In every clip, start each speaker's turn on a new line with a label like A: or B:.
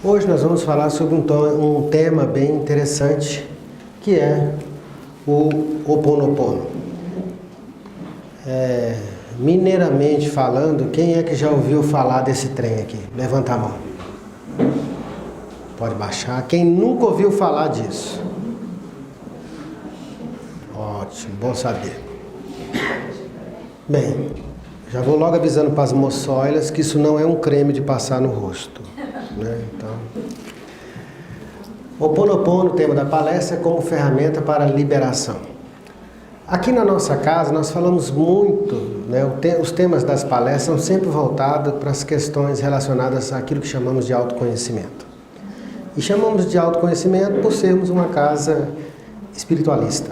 A: Hoje nós vamos falar sobre um tema bem interessante, que é o Ho Oponopono. Mineiramente falando, quem é que já ouviu falar desse trem aqui? Levanta a mão. Pode baixar. Quem nunca ouviu falar disso? Ótimo, bom saber. Bem, já vou logo avisando para as moçoilas que isso não é um creme de passar no rosto, né? Então, Ho Oponopono, o tema da palestra, é como ferramenta para a liberação. Aqui na nossa casa nós falamos muito, né? Os temas das palestras são sempre voltados para as questões relacionadas àquilo que chamamos de autoconhecimento. E chamamos de autoconhecimento por sermos uma casa espiritualista,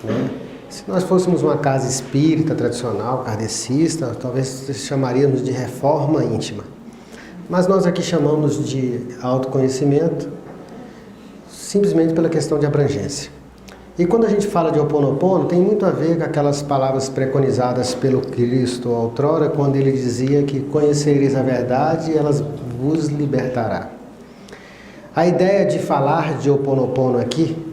A: né? Se nós fôssemos uma casa espírita, tradicional, kardecista, talvez chamaríamos de reforma íntima. Mas nós aqui chamamos de autoconhecimento simplesmente pela questão de abrangência. E quando a gente fala de Ho Oponopono, tem muito a ver com aquelas palavras preconizadas pelo Cristo outrora, quando ele dizia que conhecereis a verdade e ela vos libertará. A ideia de falar de Ho Oponopono aqui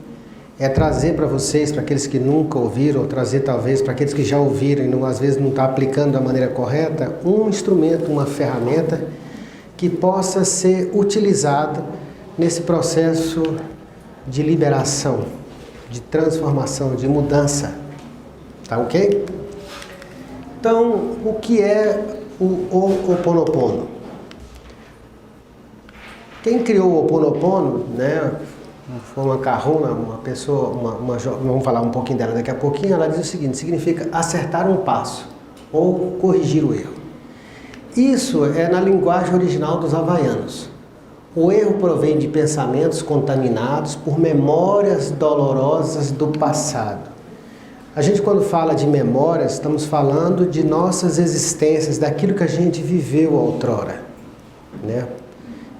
A: é trazer para vocês, para aqueles que nunca ouviram, ou trazer talvez para aqueles que já ouviram e às vezes não está aplicando da maneira correta, um instrumento, uma ferramenta que possa ser utilizado nesse processo de liberação, de transformação, de mudança. Tá ok? Então, o que é o Ho Oponopono? Quem criou o Ho Oponopono, né? Foi uma Kahuna, uma pessoa, vamos falar um pouquinho dela daqui a pouquinho, ela diz o seguinte: significa acertar um passo ou corrigir o erro. Isso é na linguagem original dos havaianos. O erro provém de pensamentos contaminados por memórias dolorosas do passado. A gente, quando fala de memórias, estamos falando de nossas existências, daquilo que a gente viveu outrora, né?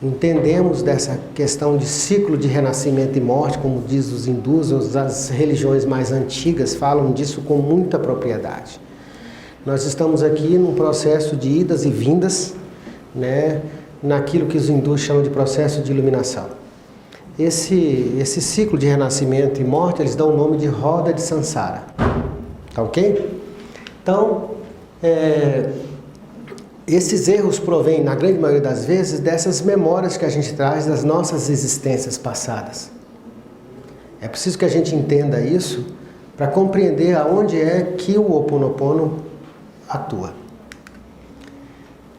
A: Entendemos dessa questão de ciclo de renascimento e morte, como diz os hindus, as religiões mais antigas falam disso com muita propriedade. Nós estamos aqui num processo de idas e vindas, né, naquilo que os hindus chamam de processo de iluminação. Esse ciclo de renascimento e morte, eles dão o nome de roda de Sansara. Tá ok? Então, esses erros provêm, na grande maioria das vezes, dessas memórias que a gente traz das nossas existências passadas. É preciso que a gente entenda isso para compreender aonde é que o Ho Oponopono atua.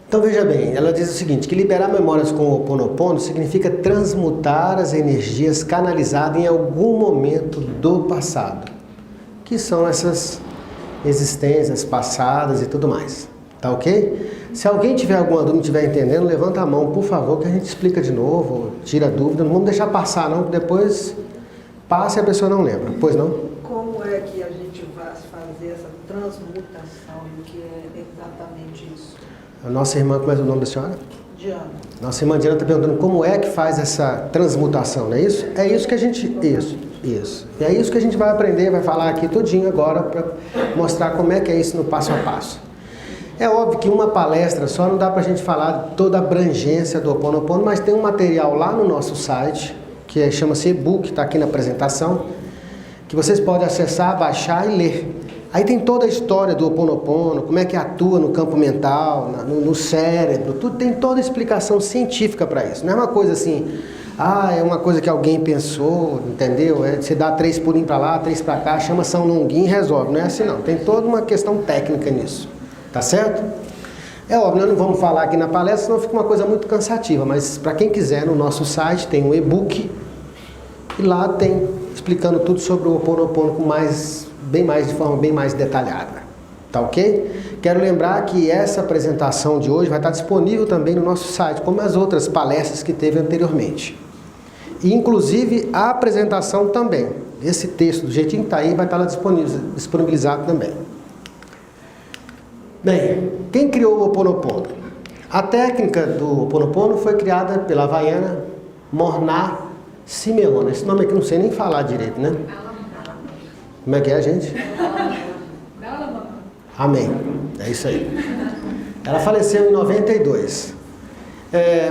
A: Então veja bem, ela diz o seguinte, que liberar memórias com o Ho Oponopono significa transmutar as energias canalizadas em algum momento do passado, que são essas existências passadas e tudo mais. Tá ok? Se alguém tiver alguma dúvida, não estiver entendendo, levanta a mão, por favor, que a gente explica de novo, tira a dúvida. Não vamos deixar passar não, porque depois passa e a pessoa não lembra. Pois não?
B: Como é que a gente vai fazer essa transmutação? O que é exatamente isso?
A: A nossa irmã, como é o nome da senhora?
B: Diana.
A: Nossa irmã Diana está perguntando como é que faz essa transmutação, não é isso? É isso que a gente... Isso. E é isso que a gente vai aprender, vai falar aqui tudinho agora para mostrar como é que é isso no passo a passo. É óbvio que uma palestra só não dá para a gente falar toda a abrangência do Ho Oponopono, mas tem um material lá no nosso site, que chama-se e-book, está aqui na apresentação, que vocês podem acessar, baixar e ler. Aí tem toda a história do Ho Oponopono, como é que atua no campo mental, no cérebro, tudo, tem toda a explicação científica para isso. Não é uma coisa assim, é uma coisa que alguém pensou, entendeu? Você dá 3 pulinhos para lá, 3 para cá, chama São Longuinho e resolve. Não é assim não, tem toda uma questão técnica nisso. Tá certo? É óbvio, nós não vamos falar aqui na palestra, senão fica uma coisa muito cansativa, mas para quem quiser, no nosso site tem um e-book e lá tem explicando tudo sobre o Ho Oponopono de forma bem mais detalhada. Tá ok? Quero lembrar que essa apresentação de hoje vai estar disponível também no nosso site, como as outras palestras que teve anteriormente. E inclusive a apresentação também. Esse texto, do jeitinho que está aí, vai estar lá disponibilizado também. Bem, quem criou o Ho Oponopono? A técnica do Ho Oponopono foi criada pela havaiana Morná Simeona. Esse nome aqui eu não sei nem falar direito, né? Como é que é, gente? Amém. É isso aí. Ela faleceu em 92.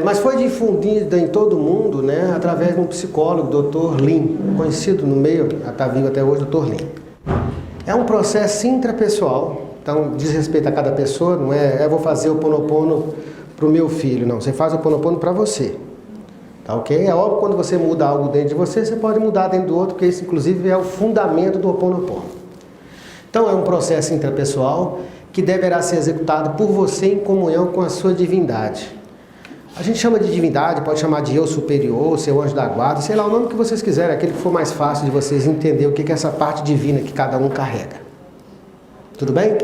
A: Mas foi difundida em todo mundo, né, através de um psicólogo, Dr. Lin, conhecido no meio, está vivo até hoje, Dr. Lin. É um processo intrapessoal, então diz respeito a cada pessoa, não é eu vou fazer o Ho'oponopono para o meu filho, não, você faz o Ho'oponopono para você. Tá, ok? É óbvio que quando você muda algo dentro de você, você pode mudar dentro do outro, porque isso inclusive é o fundamento do Ho'oponopono. Então é um processo intrapessoal que deverá ser executado por você em comunhão com a sua divindade. A gente chama de divindade, pode chamar de eu superior, seu anjo da guarda, sei lá o nome que vocês quiserem, aquele que for mais fácil de vocês entenderem o que é essa parte divina que cada um carrega. Tudo bem?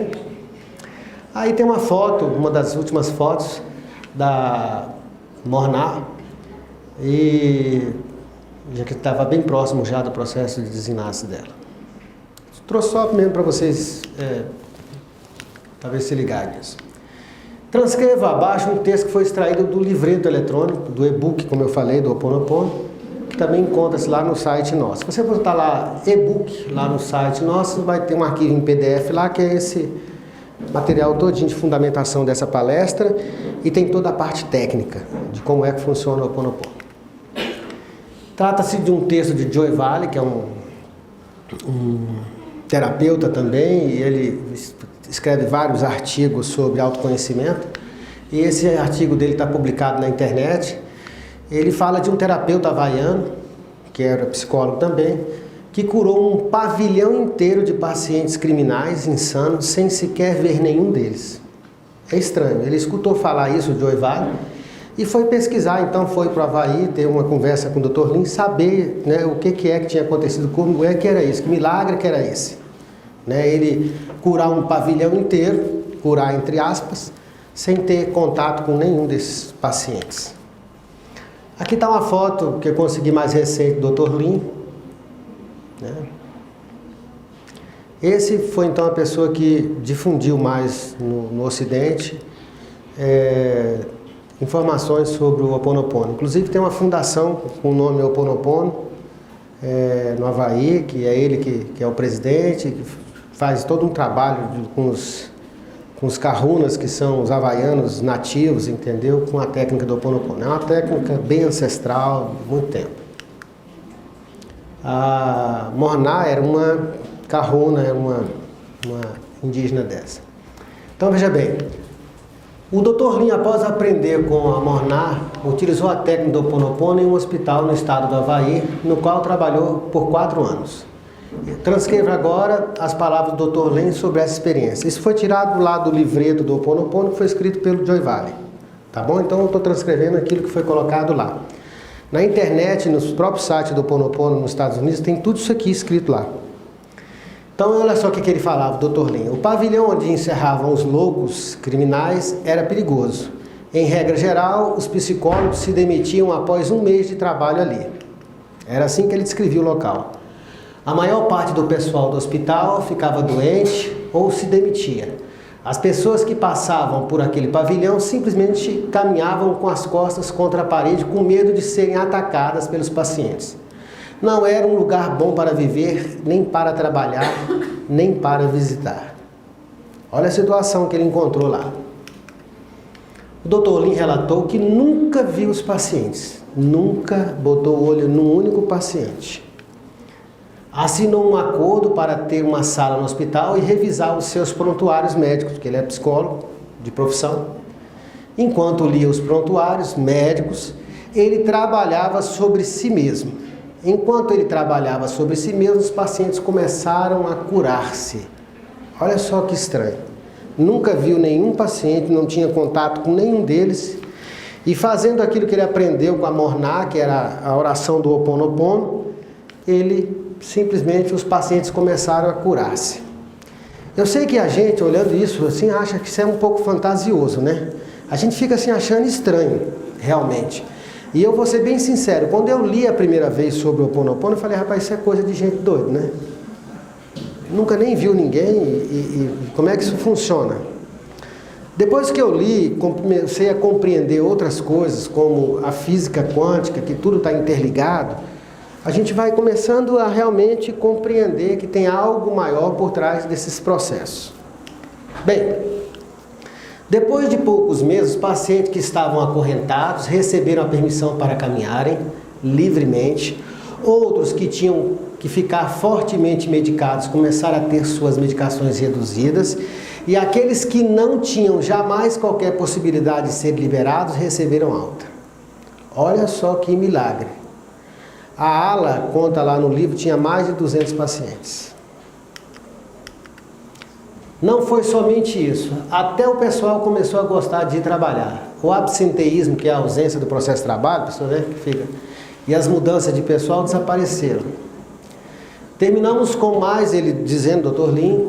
A: Aí tem uma foto, uma das últimas fotos da Morná, e já que estava bem próximo já do processo de desenlace dela. Trouxe só mesmo para vocês talvez se ligarem nisso. Transcreva abaixo um texto que foi extraído do livreto eletrônico, do e-book, como eu falei, do Ho'oponopono, que também encontra-se lá no site nosso. Se você botar lá e-book, lá no site nosso, vai ter um arquivo em PDF lá, que é esse material todinho de fundamentação dessa palestra, e tem toda a parte técnica de como é que funciona o Ho'oponopono. Trata-se de um texto de Joy Valley, que é um terapeuta também, e ele escreve vários artigos sobre autoconhecimento, e esse artigo dele está publicado na internet. Ele fala de um terapeuta havaiano, que era psicólogo também, que curou um pavilhão inteiro de pacientes criminais, insanos, sem sequer ver nenhum deles. É estranho, ele escutou falar isso, o Joy Valley, e foi pesquisar, então foi para o Havaí, ter uma conversa com o Dr. Lin, saber, né, o que é que tinha acontecido, como é que era isso, que milagre que era esse. Né, ele curar um pavilhão inteiro, curar entre aspas, sem ter contato com nenhum desses pacientes. Aqui está uma foto que eu consegui mais recente do Dr. Lin. Né? Esse foi então a pessoa que difundiu mais no Ocidente informações sobre o Ho'oponopono. Inclusive tem uma fundação com o nome Ho'oponopono no Havaí, que é ele que é o presidente, que faz todo um trabalho com os kahunas, que são os havaianos nativos, entendeu? Com a técnica do Ho'oponopono. É uma técnica bem ancestral, de muito tempo. A Morná era uma kahuna, era uma indígena dessa. Então veja bem, o Dr. Lin, após aprender com a Morná, utilizou a técnica do Ho'oponopono em um hospital no estado do Havaí, no qual trabalhou por 4 anos. Transcreva agora as palavras do Dr. Lin sobre essa experiência. Isso foi tirado lá do livreto do Ho'oponopono, que foi escrito pelo Joy Valley. Tá bom? Então eu estou transcrevendo aquilo que foi colocado lá. Na internet, nos próprios sites do Ho'oponopono nos Estados Unidos, tem tudo isso aqui escrito lá. Então olha só o que ele falava, o Dr. Lin. O pavilhão onde encerravam os loucos criminais era perigoso. Em regra geral, os psicólogos se demitiam após 1 mês de trabalho ali. Era assim que ele descrevia o local. A maior parte do pessoal do hospital ficava doente ou se demitia. As pessoas que passavam por aquele pavilhão simplesmente caminhavam com as costas contra a parede com medo de serem atacadas pelos pacientes. Não era um lugar bom para viver, nem para trabalhar, nem para visitar. Olha a situação que ele encontrou lá. O Dr. Lin relatou que nunca viu os pacientes, nunca botou o olho num único paciente. Assinou um acordo para ter uma sala no hospital e revisar os seus prontuários médicos, porque ele é psicólogo de profissão. Enquanto lia os prontuários médicos, ele trabalhava sobre si mesmo. Enquanto ele trabalhava sobre si mesmo, os pacientes começaram a curar-se. Olha só que estranho. Nunca viu nenhum paciente, não tinha contato com nenhum deles. E fazendo aquilo que ele aprendeu com a Morná, que era a oração do Ho'oponopono, simplesmente os pacientes começaram a curar-se. Eu sei que a gente, olhando isso assim, acha que isso é um pouco fantasioso, né? A gente fica assim achando estranho, realmente. E eu vou ser bem sincero, quando eu li a primeira vez sobre o Ho'oponopono, eu falei, rapaz, isso é coisa de gente doida, né? Nunca nem viu ninguém e como é que isso funciona? Depois que eu li, comecei a compreender outras coisas, como a física quântica, que tudo está interligado, a gente vai começando a realmente compreender que tem algo maior por trás desses processos. Bem, Depois de poucos meses, os pacientes que estavam acorrentados receberam a permissão para caminharem livremente. Outros que tinham que ficar fortemente medicados começaram a ter suas medicações reduzidas. E aqueles que não tinham jamais qualquer possibilidade de ser liberados receberam alta. Olha só que milagre. A ala, conta lá no livro, tinha mais de 200 pacientes. Não foi somente isso, até o pessoal começou a gostar de ir trabalhar. O absenteísmo, que é a ausência do processo de trabalho, pessoal, né, que fica, e as mudanças de pessoal desapareceram. Terminamos com mais, ele dizendo, Dr. Lin,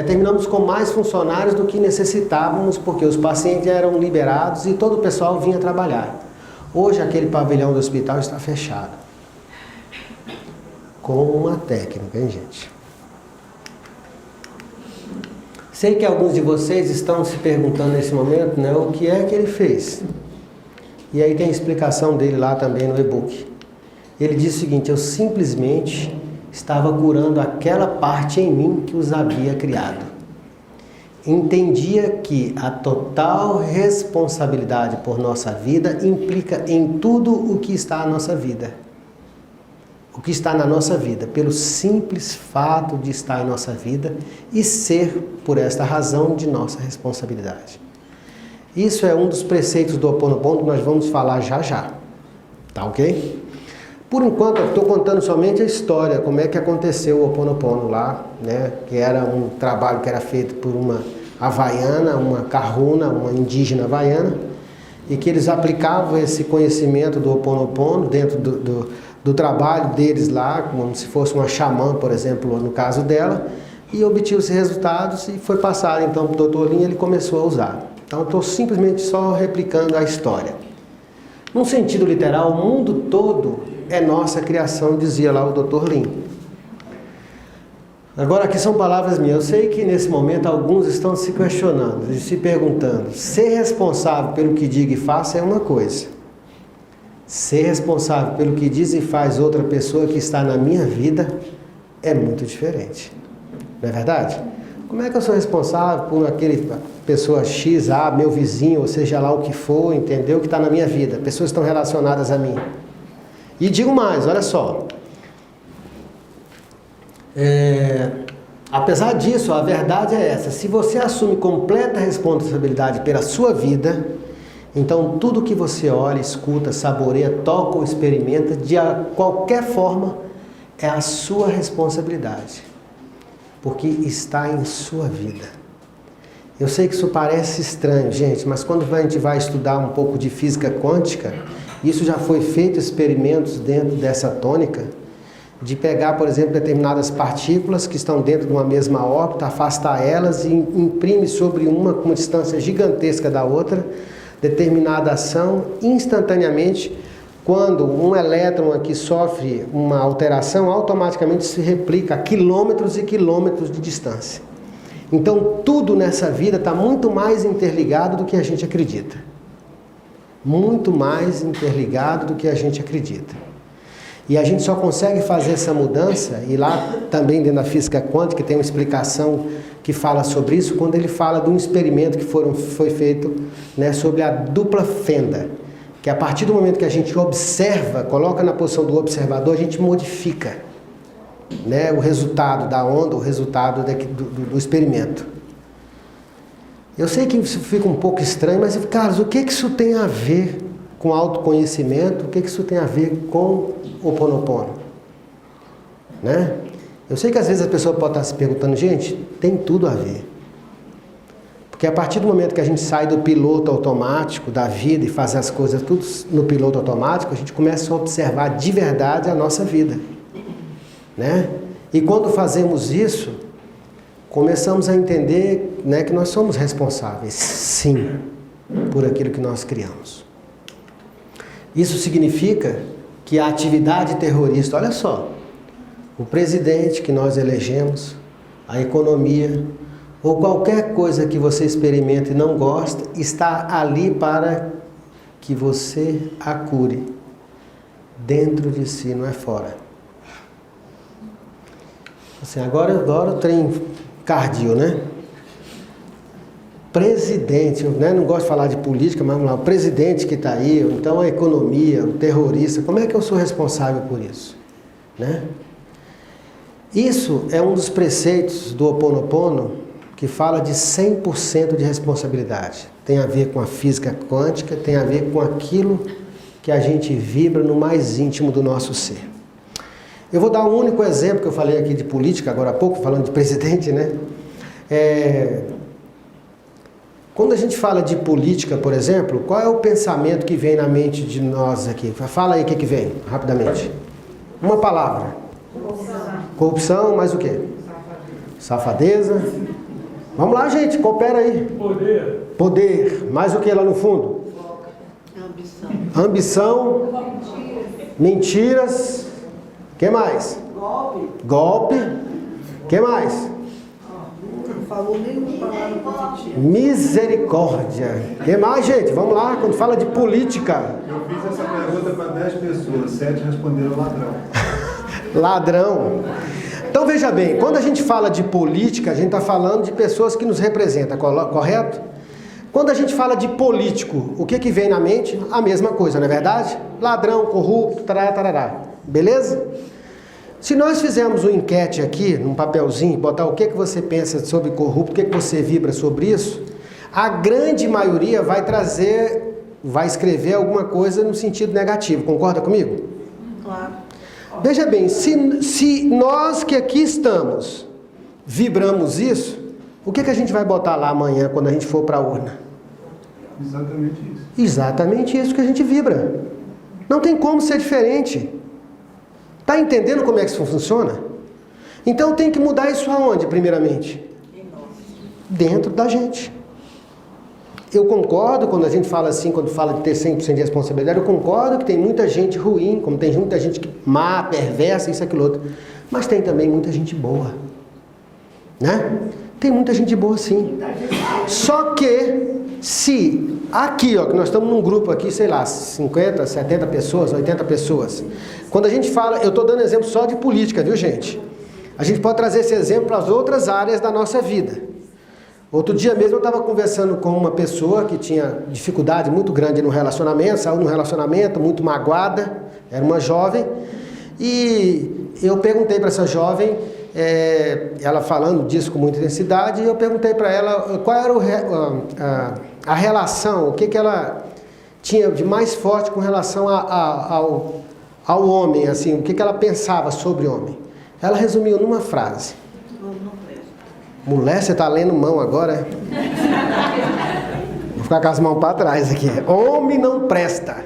A: terminamos com mais funcionários do que necessitávamos, porque os pacientes eram liberados e todo o pessoal vinha trabalhar. Hoje aquele pavilhão do hospital está fechado. Com uma técnica, hein, gente? Sei que alguns de vocês estão se perguntando nesse momento, né, o que é que ele fez. E aí tem a explicação dele lá também no e-book. Ele diz o seguinte: eu simplesmente estava curando aquela parte em mim que os havia criado. Entendia que a total responsabilidade por nossa vida implica em tudo o que está na nossa vida. O que está na nossa vida, pelo simples fato de estar em nossa vida e ser, por esta razão, de nossa responsabilidade. Isso é um dos preceitos do Ho Oponopono que nós vamos falar já já. Tá ok? Por enquanto, eu estou contando somente a história, como é que aconteceu o Ho Oponopono lá, né? Que era um trabalho que era feito por uma havaiana, uma kahuna, uma indígena havaiana, e que eles aplicavam esse conhecimento do Ho Oponopono dentro do trabalho deles lá, como se fosse uma xamã, por exemplo, no caso dela, e obtinham-se resultados e foi passado então para o Dr. Lin e ele começou a usar. Então estou simplesmente só replicando a história. Num sentido literal, o mundo todo é nossa criação, dizia lá o Dr. Lin. Agora aqui são palavras minhas. Eu sei que nesse momento alguns estão se questionando e se perguntando: ser responsável pelo que digo e faço é uma coisa. Ser responsável pelo que diz e faz outra pessoa que está na minha vida é muito diferente. Não é verdade? Como é que eu sou responsável por aquele pessoa X, meu vizinho, ou seja lá o que for, entendeu? Que está na minha vida. Pessoas estão relacionadas a mim. E digo mais, olha só. Apesar disso, a verdade é essa. Se você assume completa responsabilidade pela sua vida, então tudo que você olha, escuta, saboreia, toca ou experimenta, de qualquer forma, é a sua responsabilidade. Porque está em sua vida. Eu sei que isso parece estranho, gente, mas quando a gente vai estudar um pouco de física quântica, isso já foi feito experimentos dentro dessa tônica, de pegar, por exemplo, determinadas partículas que estão dentro de uma mesma órbita, afastar elas e imprime sobre uma com uma distância gigantesca da outra, determinada ação, instantaneamente, quando um elétron aqui sofre uma alteração, automaticamente se replica a quilômetros e quilômetros de distância. Então, tudo nessa vida está muito mais interligado do que a gente acredita. Muito mais interligado do que a gente acredita. E a gente só consegue fazer essa mudança, e lá também dentro da física quântica tem uma explicação que fala sobre isso, quando ele fala de um experimento que foi feito, né, sobre a dupla fenda, que a partir do momento que a gente observa, coloca na posição do observador, a gente modifica, né, o resultado da onda, o resultado do experimento. Eu sei que isso fica um pouco estranho, mas, Carlos, o que isso tem a ver com autoconhecimento? O que isso tem a ver com o Ho Oponopono? Né? Eu sei que às vezes a pessoa pode estar se perguntando, gente, tem tudo a ver. Porque a partir do momento que a gente sai do piloto automático da vida e faz as coisas tudo no piloto automático, a gente começa a observar de verdade a nossa vida. Né? E quando fazemos isso, começamos a entender, né, que nós somos responsáveis, sim, por aquilo que nós criamos. Isso significa que a atividade terrorista, olha só, o presidente que nós elegemos, a economia, ou qualquer coisa que você experimenta e não gosta, está ali para que você a cure dentro de si, não é fora. Assim, agora o trem cardio, né? presidente, né? Não gosto de falar de política, mas vamos lá, o presidente que está aí, ou então a economia, o terrorista, como é que eu sou responsável por isso? Né? Isso é um dos preceitos do Ho Oponopono que fala de 100% de responsabilidade. Tem a ver com a física quântica, tem a ver com aquilo que a gente vibra no mais íntimo do nosso ser. Eu vou dar um único exemplo que eu falei aqui de política agora há pouco, falando de presidente, né? Quando a gente fala de política, por exemplo, qual é o pensamento que vem na mente de nós aqui? Fala aí o que vem, rapidamente. Uma palavra. Corrupção, mais o quê? Safadeza. Vamos lá, gente, coopera aí. Poder. Mais o que lá no fundo? Ambição. Mentiras. O que mais? Golpe. O que mais?
B: Não falou nenhuma palavra positiva.
A: Misericórdia. O que mais, gente? Vamos lá, quando fala de política.
C: Eu fiz essa pergunta para 10 pessoas, 7 responderam ladrão.
A: Ladrão. Então veja bem, quando a gente fala de política, a gente está falando de pessoas que nos representam, correto? Quando a gente fala de político, o que vem na mente? A mesma coisa, não é verdade? Ladrão, corrupto, tarará, tarará. Beleza? Se nós fizermos uma enquete aqui, num papelzinho, botar o que você pensa sobre corrupto, o que você vibra sobre isso, a grande maioria vai escrever alguma coisa no sentido negativo. Concorda comigo?
B: Claro.
A: Veja bem, se nós que aqui estamos vibramos isso, o que a gente vai botar lá amanhã quando a gente for para a urna?
C: Exatamente isso.
A: Exatamente isso que a gente vibra. Não tem como ser diferente. Está entendendo como é que isso funciona? Então tem que mudar isso aonde, primeiramente? Dentro da gente. Eu concordo quando a gente fala assim, quando fala de ter 100% de responsabilidade, eu concordo que tem muita gente ruim, como tem muita gente má, perversa, isso, aquilo, outro. Mas tem também muita gente boa. Né? Tem muita gente boa sim. Só que, se aqui, ó, que nós estamos num grupo aqui, sei lá, 50, 70 pessoas, 80 pessoas. Quando a gente fala, eu estou dando exemplo só de política, viu, gente? A gente pode trazer esse exemplo para as outras áreas da nossa vida. Outro dia mesmo eu estava conversando com uma pessoa que tinha dificuldade muito grande no relacionamento, saiu num relacionamento muito magoada, era uma jovem, e eu perguntei para essa jovem, ela falando disso com muita intensidade, e eu perguntei para ela qual era a relação, o que ela tinha de mais forte com relação ao homem, assim, o que ela pensava sobre o homem. Ela resumiu numa frase. Mulher, você está lendo mão agora? Vou ficar com as mãos para trás aqui. Homem não presta.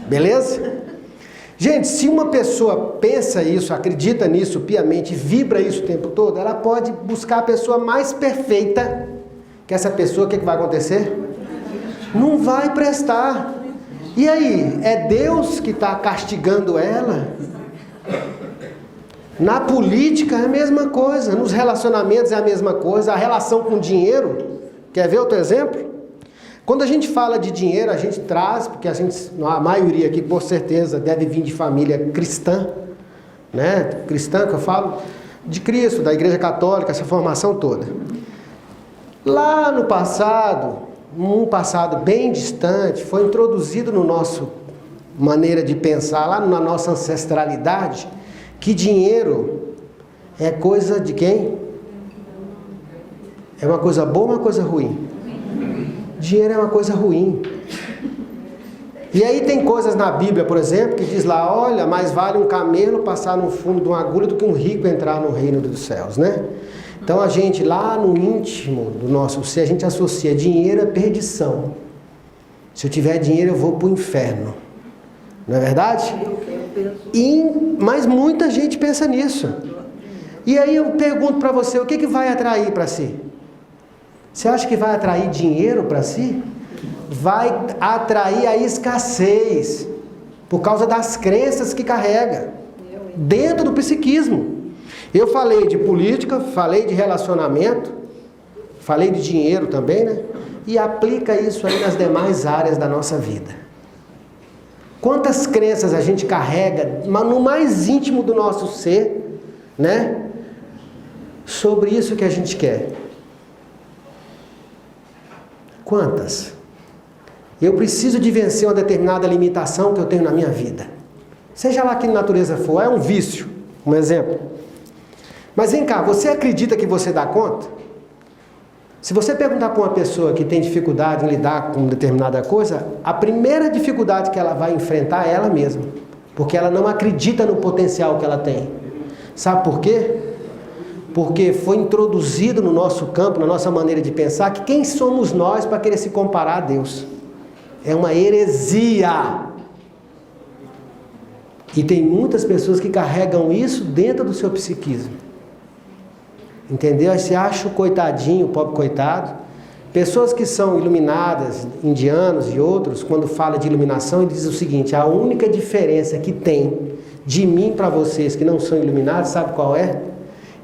A: Beleza? Gente, se uma pessoa pensa isso, acredita nisso piamente, vibra isso o tempo todo, ela pode buscar a pessoa mais perfeita. Que essa pessoa, o que vai acontecer? Não vai prestar. E aí, é Deus que está castigando ela? Na política é a mesma coisa, nos relacionamentos é a mesma coisa, a relação com dinheiro, quer ver outro exemplo? Quando a gente fala de dinheiro, a gente traz, porque a maioria aqui, por certeza, deve vir de família cristã, né? Cristã que eu falo, de Cristo, da Igreja Católica, essa formação toda. Lá no passado, num passado bem distante, foi introduzido no nosso maneira de pensar, lá na nossa ancestralidade, que dinheiro é coisa de quem? É uma coisa boa ou uma coisa ruim? Dinheiro é uma coisa ruim. E aí tem coisas na Bíblia, por exemplo, que diz lá, olha, mais vale um camelo passar no fundo de uma agulha do que um rico entrar no reino dos céus, né? Então a gente, lá no íntimo do nosso ser, a gente associa dinheiro a perdição. Se eu tiver dinheiro, eu vou para o inferno. Não é verdade? Mas muita gente pensa nisso. E aí eu pergunto para você, o que vai atrair para si? Você acha que vai atrair dinheiro para si? Vai atrair a escassez, por causa das crenças que carrega, dentro do psiquismo. Eu falei de política, falei de relacionamento, falei de dinheiro também, né? E aplica isso aí nas demais áreas da nossa vida. Quantas crenças a gente carrega no mais íntimo do nosso ser, né? Sobre isso que a gente quer. Quantas? Eu preciso de vencer uma determinada limitação que eu tenho na minha vida. Seja lá que natureza for, é um vício, um exemplo. Mas vem cá, você acredita que você dá conta? Se você perguntar para uma pessoa que tem dificuldade em lidar com determinada coisa, a primeira dificuldade que ela vai enfrentar é ela mesma. Porque ela não acredita no potencial que ela tem. Sabe por quê? Porque foi introduzido no nosso campo, na nossa maneira de pensar, que quem somos nós para querer se comparar a Deus? É uma heresia. E tem muitas pessoas que carregam isso dentro do seu psiquismo. Entendeu? Aí você acha o coitadinho, o pobre coitado. Pessoas que são iluminadas, indianos e outros, quando fala de iluminação, ele diz o seguinte: a única diferença que tem de mim para vocês que não são iluminados, sabe qual é?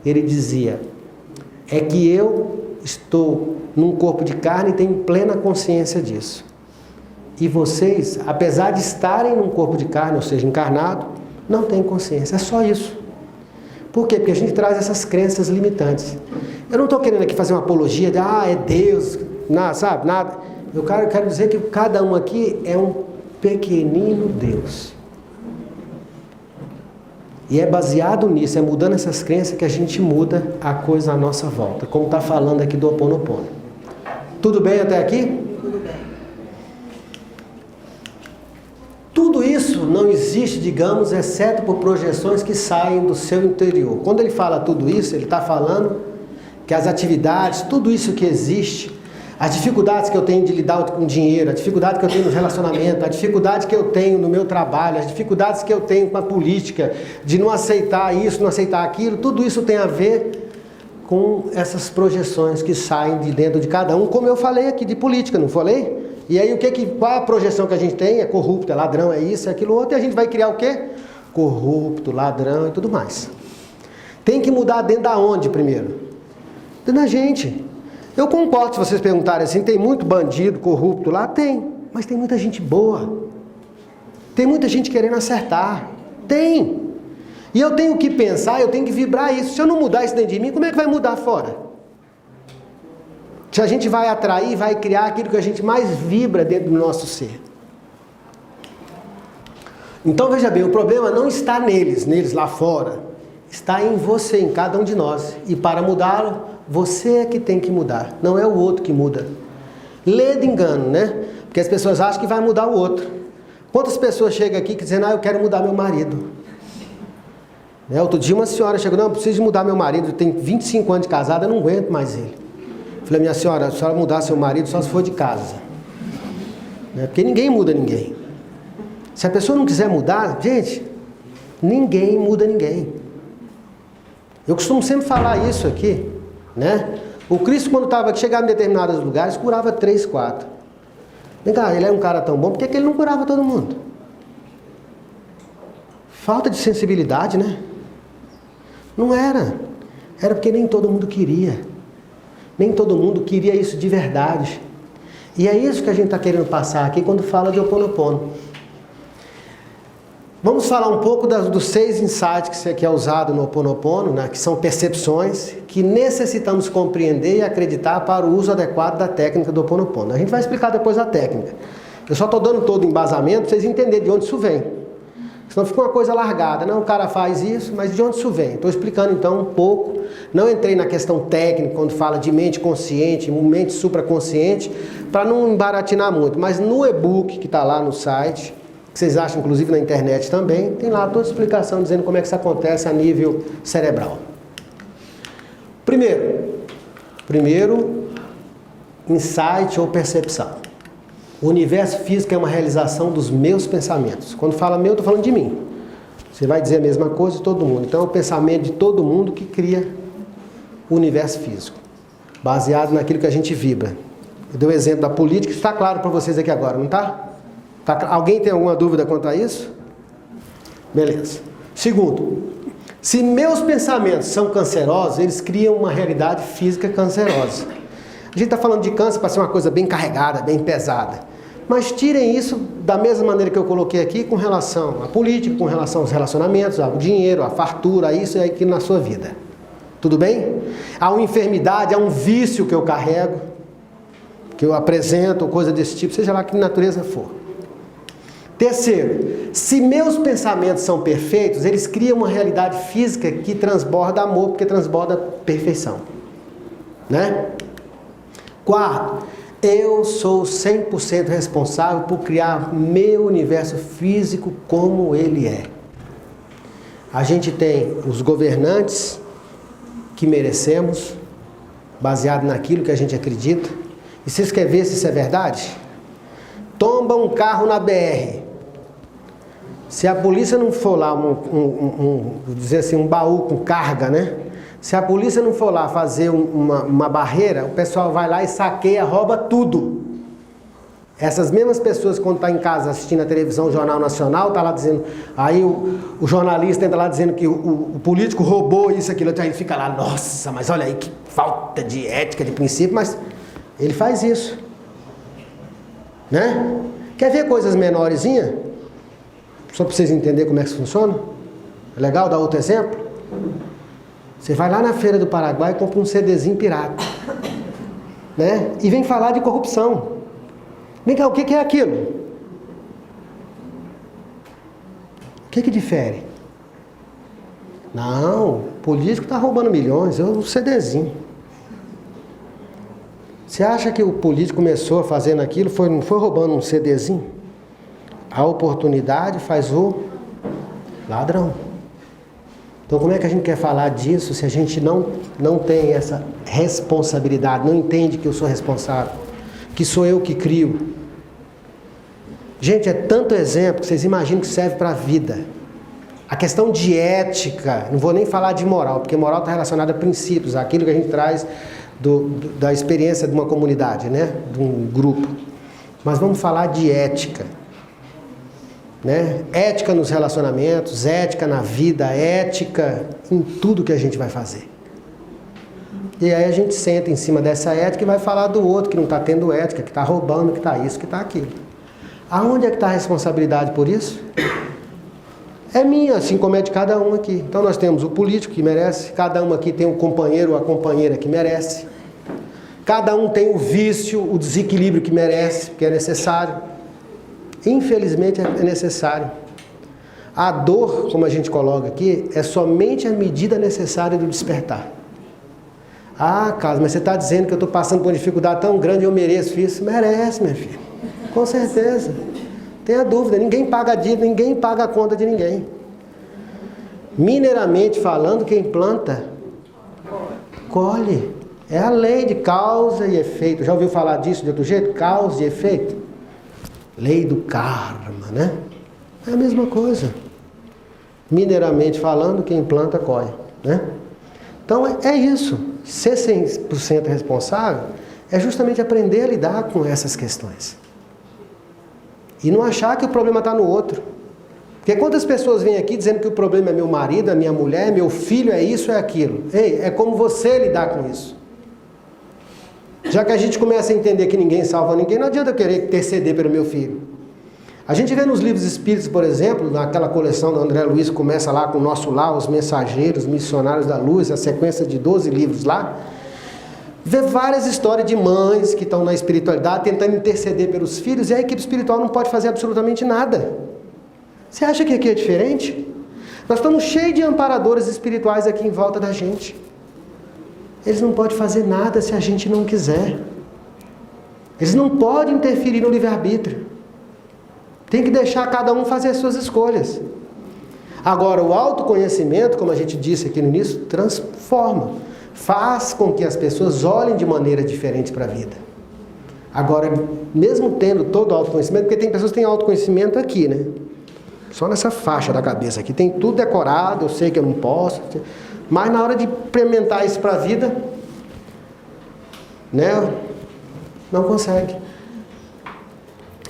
A: Ele dizia, é que eu estou num corpo de carne e tenho plena consciência disso. E vocês, apesar de estarem num corpo de carne, ou seja, encarnado, não têm consciência. É só isso. Por quê? Porque a gente traz essas crenças limitantes. Eu não estou querendo aqui fazer uma apologia de, é Deus, nada, sabe, nada. Eu quero dizer que cada um aqui é um pequenino Deus. E é baseado nisso, é mudando essas crenças que a gente muda a coisa à nossa volta. Como está falando aqui do Ho Opono Opono. Tudo bem até aqui?
B: Tudo bem.
A: Tudo isso não existe, digamos, exceto por projeções que saem do seu interior. Quando ele fala tudo isso, ele está falando que as atividades, tudo isso que existe, as dificuldades que eu tenho de lidar com dinheiro, a dificuldade que eu tenho no relacionamento, a dificuldade que eu tenho no meu trabalho, as dificuldades que eu tenho com a política, de não aceitar isso, não aceitar aquilo, tudo isso tem a ver com essas projeções que saem de dentro de cada um, como eu falei aqui de política, não falei? E aí qual é a projeção que a gente tem? É corrupto, é ladrão, é isso, é aquilo outro, e a gente vai criar o quê? Corrupto, ladrão e tudo mais. Tem que mudar dentro da onde primeiro? Dentro da gente. Eu concordo, se vocês perguntarem assim, tem muito bandido, corrupto lá? Tem, mas tem muita gente boa. Tem muita gente querendo acertar. Tem. E eu tenho que pensar, eu tenho que vibrar isso. Se eu não mudar isso dentro de mim, como é que vai mudar fora? Se a gente vai atrair, vai criar aquilo que a gente mais vibra dentro do nosso ser. Então veja bem, o problema não está neles lá fora. Está em você, em cada um de nós. E para mudá-lo, você é que tem que mudar. Não é o outro que muda. Lê de engano, né? Porque as pessoas acham que vai mudar o outro. Quantas pessoas chegam aqui dizendo, eu quero mudar meu marido. Outro dia uma senhora chegou, não, eu preciso mudar meu marido, eu tenho 25 anos de casada, eu não aguento mais ele. Eu falei, minha senhora, se a senhora mudar seu marido só se for de casa. Porque ninguém muda ninguém. Se a pessoa não quiser mudar, gente, ninguém muda ninguém. Eu costumo sempre falar isso aqui, né? O Cristo, quando estava aqui, chegava em determinados lugares, curava 3, 4. Vem cá, ele é um cara tão bom, por que ele não curava todo mundo? Falta de sensibilidade, né? Não era. Era porque nem todo mundo queria. Nem todo mundo queria isso de verdade. E é isso que a gente está querendo passar aqui quando fala de Ho Opono Opono. Vamos falar um pouco dos 6 insights que é usado no Ho Opono Opono, né, que são percepções que necessitamos compreender e acreditar para o uso adequado da técnica do Ho Opono Opono. A gente vai explicar depois a técnica. Eu só estou dando todo o embasamento para vocês entenderem de onde isso vem. Senão fica uma coisa largada. Não, o cara faz isso, mas de onde isso vem? Estou explicando então um pouco. Não entrei na questão técnica, quando fala de mente consciente, mente supraconsciente, para não embaratinar muito. Mas no e-book que está lá no site, que vocês acham inclusive na internet também, tem lá toda a explicação dizendo como é que isso acontece a nível cerebral. Primeiro, insight ou percepção. O universo físico é uma realização dos meus pensamentos. Quando fala meu, eu estou falando de mim. Você vai dizer a mesma coisa de todo mundo. Então é o pensamento de todo mundo que cria o universo físico, baseado naquilo que a gente vibra. Eu dei o exemplo da política, isso está claro para vocês aqui agora, não está? Alguém tem alguma dúvida quanto a isso? Beleza. Segundo, se meus pensamentos são cancerosos, eles criam uma realidade física cancerosa. A gente está falando de câncer para ser uma coisa bem carregada, bem pesada. Mas tirem isso da mesma maneira que eu coloquei aqui com relação à política, com relação aos relacionamentos, ao dinheiro, à fartura, a isso e aquilo na sua vida. Tudo bem? Há uma enfermidade, há um vício que eu carrego. que eu apresento, coisa desse tipo, seja lá que natureza for. Terceiro, se meus pensamentos são perfeitos, eles criam uma realidade física que transborda amor, porque transborda perfeição. Né? Quarto, eu sou 100% responsável por criar meu universo físico como ele é. A gente tem os governantes que merecemos, baseado naquilo que a gente acredita. E vocês querem ver se isso é verdade? Tomba um carro na BR. Se a polícia não for lá, dizer assim, um baú com carga, né? Se a polícia não for lá fazer uma barreira, o pessoal vai lá e saqueia, rouba tudo. Essas mesmas pessoas, quando está em casa assistindo a televisão, o Jornal Nacional, está lá dizendo, aí o jornalista entra lá dizendo que o político roubou isso, aquilo, aí ele fica lá, nossa, mas olha aí que falta de ética, de princípio, mas ele faz isso. Né? Quer ver coisas menorzinhas? Só para vocês entenderem como é que isso funciona? É legal dar outro exemplo? Você vai lá na Feira do Paraguai e compra um CDzinho pirata. Né? E vem falar de corrupção. Vem cá, o que é aquilo? O que difere? Não, o político está roubando milhões, é um CDzinho. Você acha que o político começou fazendo aquilo, não foi roubando um CDzinho? A oportunidade faz o ladrão. Então como é que a gente quer falar disso se a gente não tem essa responsabilidade, não entende que eu sou responsável, que sou eu que crio? Gente, é tanto exemplo que vocês imaginam que serve para a vida. A questão de ética, não vou nem falar de moral, porque moral está relacionada a princípios, aquilo que a gente traz da experiência de uma comunidade, né? De um grupo. Mas vamos falar de ética. Né? Ética nos relacionamentos, ética na vida, ética em tudo que a gente vai fazer. E aí a gente senta em cima dessa ética e vai falar do outro que não está tendo ética, que está roubando, que está isso, que está aquilo. Aonde é que está a responsabilidade por isso? É minha, assim como é de cada um aqui. Então nós temos o político que merece, cada um aqui tem um companheiro ou a companheira que merece. Cada um tem o vício, o desequilíbrio que merece, que é necessário. Infelizmente é necessário. A dor, como a gente coloca aqui, é somente a medida necessária do despertar. Ah, Carlos, mas você está dizendo que eu estou passando por uma dificuldade tão grande e eu mereço isso? Merece, minha filha. Com certeza. Tenha dúvida, ninguém paga a dívida, ninguém paga a conta de ninguém. Mineiramente falando, quem planta, colhe. É a lei de causa e efeito. Já ouviu falar disso de outro jeito? Causa e efeito. Lei do karma, né? É a mesma coisa. Mineiramente falando, quem planta, colhe, né? Então é isso. Ser 100% responsável é justamente aprender a lidar com essas questões. E não achar que o problema está no outro. Porque quantas pessoas vêm aqui dizendo que o problema é meu marido, é minha mulher, meu filho, é isso, é aquilo. Ei, é como você lidar com isso. Já que a gente começa a entender que ninguém salva ninguém, não adianta eu querer interceder pelo meu filho. A gente vê nos livros espíritos, por exemplo, naquela coleção do André Luiz, que começa lá com o Nosso Lar, os Mensageiros, Missionários da Luz, a sequência de 12 livros lá, vê várias histórias de mães que estão na espiritualidade tentando interceder pelos filhos e a equipe espiritual não pode fazer absolutamente nada. Você acha que aqui é diferente? Nós estamos cheios de amparadores espirituais aqui em volta da gente. Eles não podem fazer nada se a gente não quiser. Eles não podem interferir no livre-arbítrio. Tem que deixar cada um fazer as suas escolhas. Agora, o autoconhecimento, como a gente disse aqui no início, transforma. Faz com que as pessoas olhem de maneira diferente para a vida. Agora, mesmo tendo todo o autoconhecimento, porque tem pessoas que têm autoconhecimento aqui, né? Só nessa faixa da cabeça aqui. Tem tudo decorado, eu sei que eu não posso. Mas na hora de implementar isso para a vida, né? Não consegue.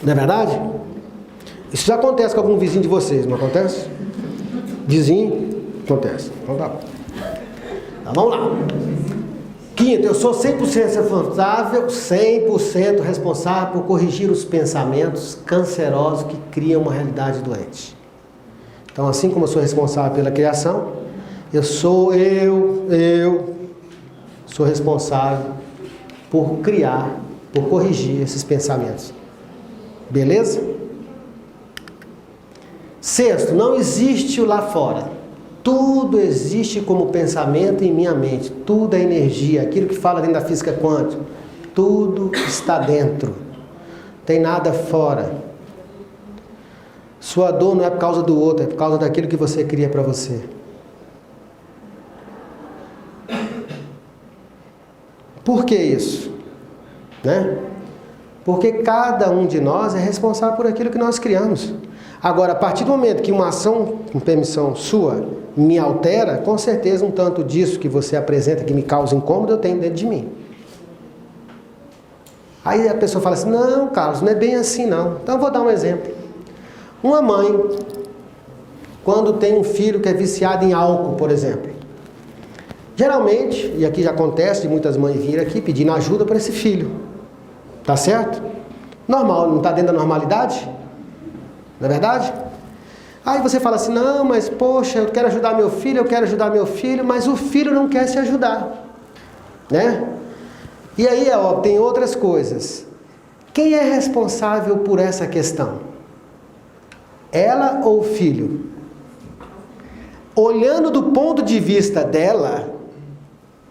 A: Não é verdade? Isso já acontece com algum vizinho de vocês, não acontece? Vizinho, acontece. Então tá bom. Então vamos lá. Quinto, eu sou 100% responsável, 100% responsável por corrigir os pensamentos cancerosos que criam uma realidade doente. Então, assim como eu sou responsável pela criação, eu sou responsável por criar por corrigir esses pensamentos. Beleza? Sexto, não existe o lá fora. Tudo existe como pensamento em minha mente. Tudo é energia. Aquilo que fala dentro da física quântica. Tudo está dentro. Não tem nada fora. Sua dor não é por causa do outro, é por causa daquilo que você cria para você. Por que isso? Né? Porque cada um de nós é responsável por aquilo que nós criamos. Agora, a partir do momento que uma ação com permissão sua me altera, com certeza um tanto disso que você apresenta que me causa incômodo, eu tenho dentro de mim. Aí a pessoa fala assim, não, Carlos, não é bem assim não. Então eu vou dar um exemplo. Uma mãe, quando tem um filho que é viciado em álcool, por exemplo, geralmente, e aqui já acontece de muitas mães virem aqui pedindo ajuda para esse filho. Tá certo? Normal, não está dentro da normalidade? Não é verdade? Aí você fala assim, não, mas poxa, eu quero ajudar meu filho, mas o filho não quer se ajudar. Né? E aí, ó, tem outras coisas. Quem é responsável por essa questão? Ela ou o filho? Olhando do ponto de vista dela,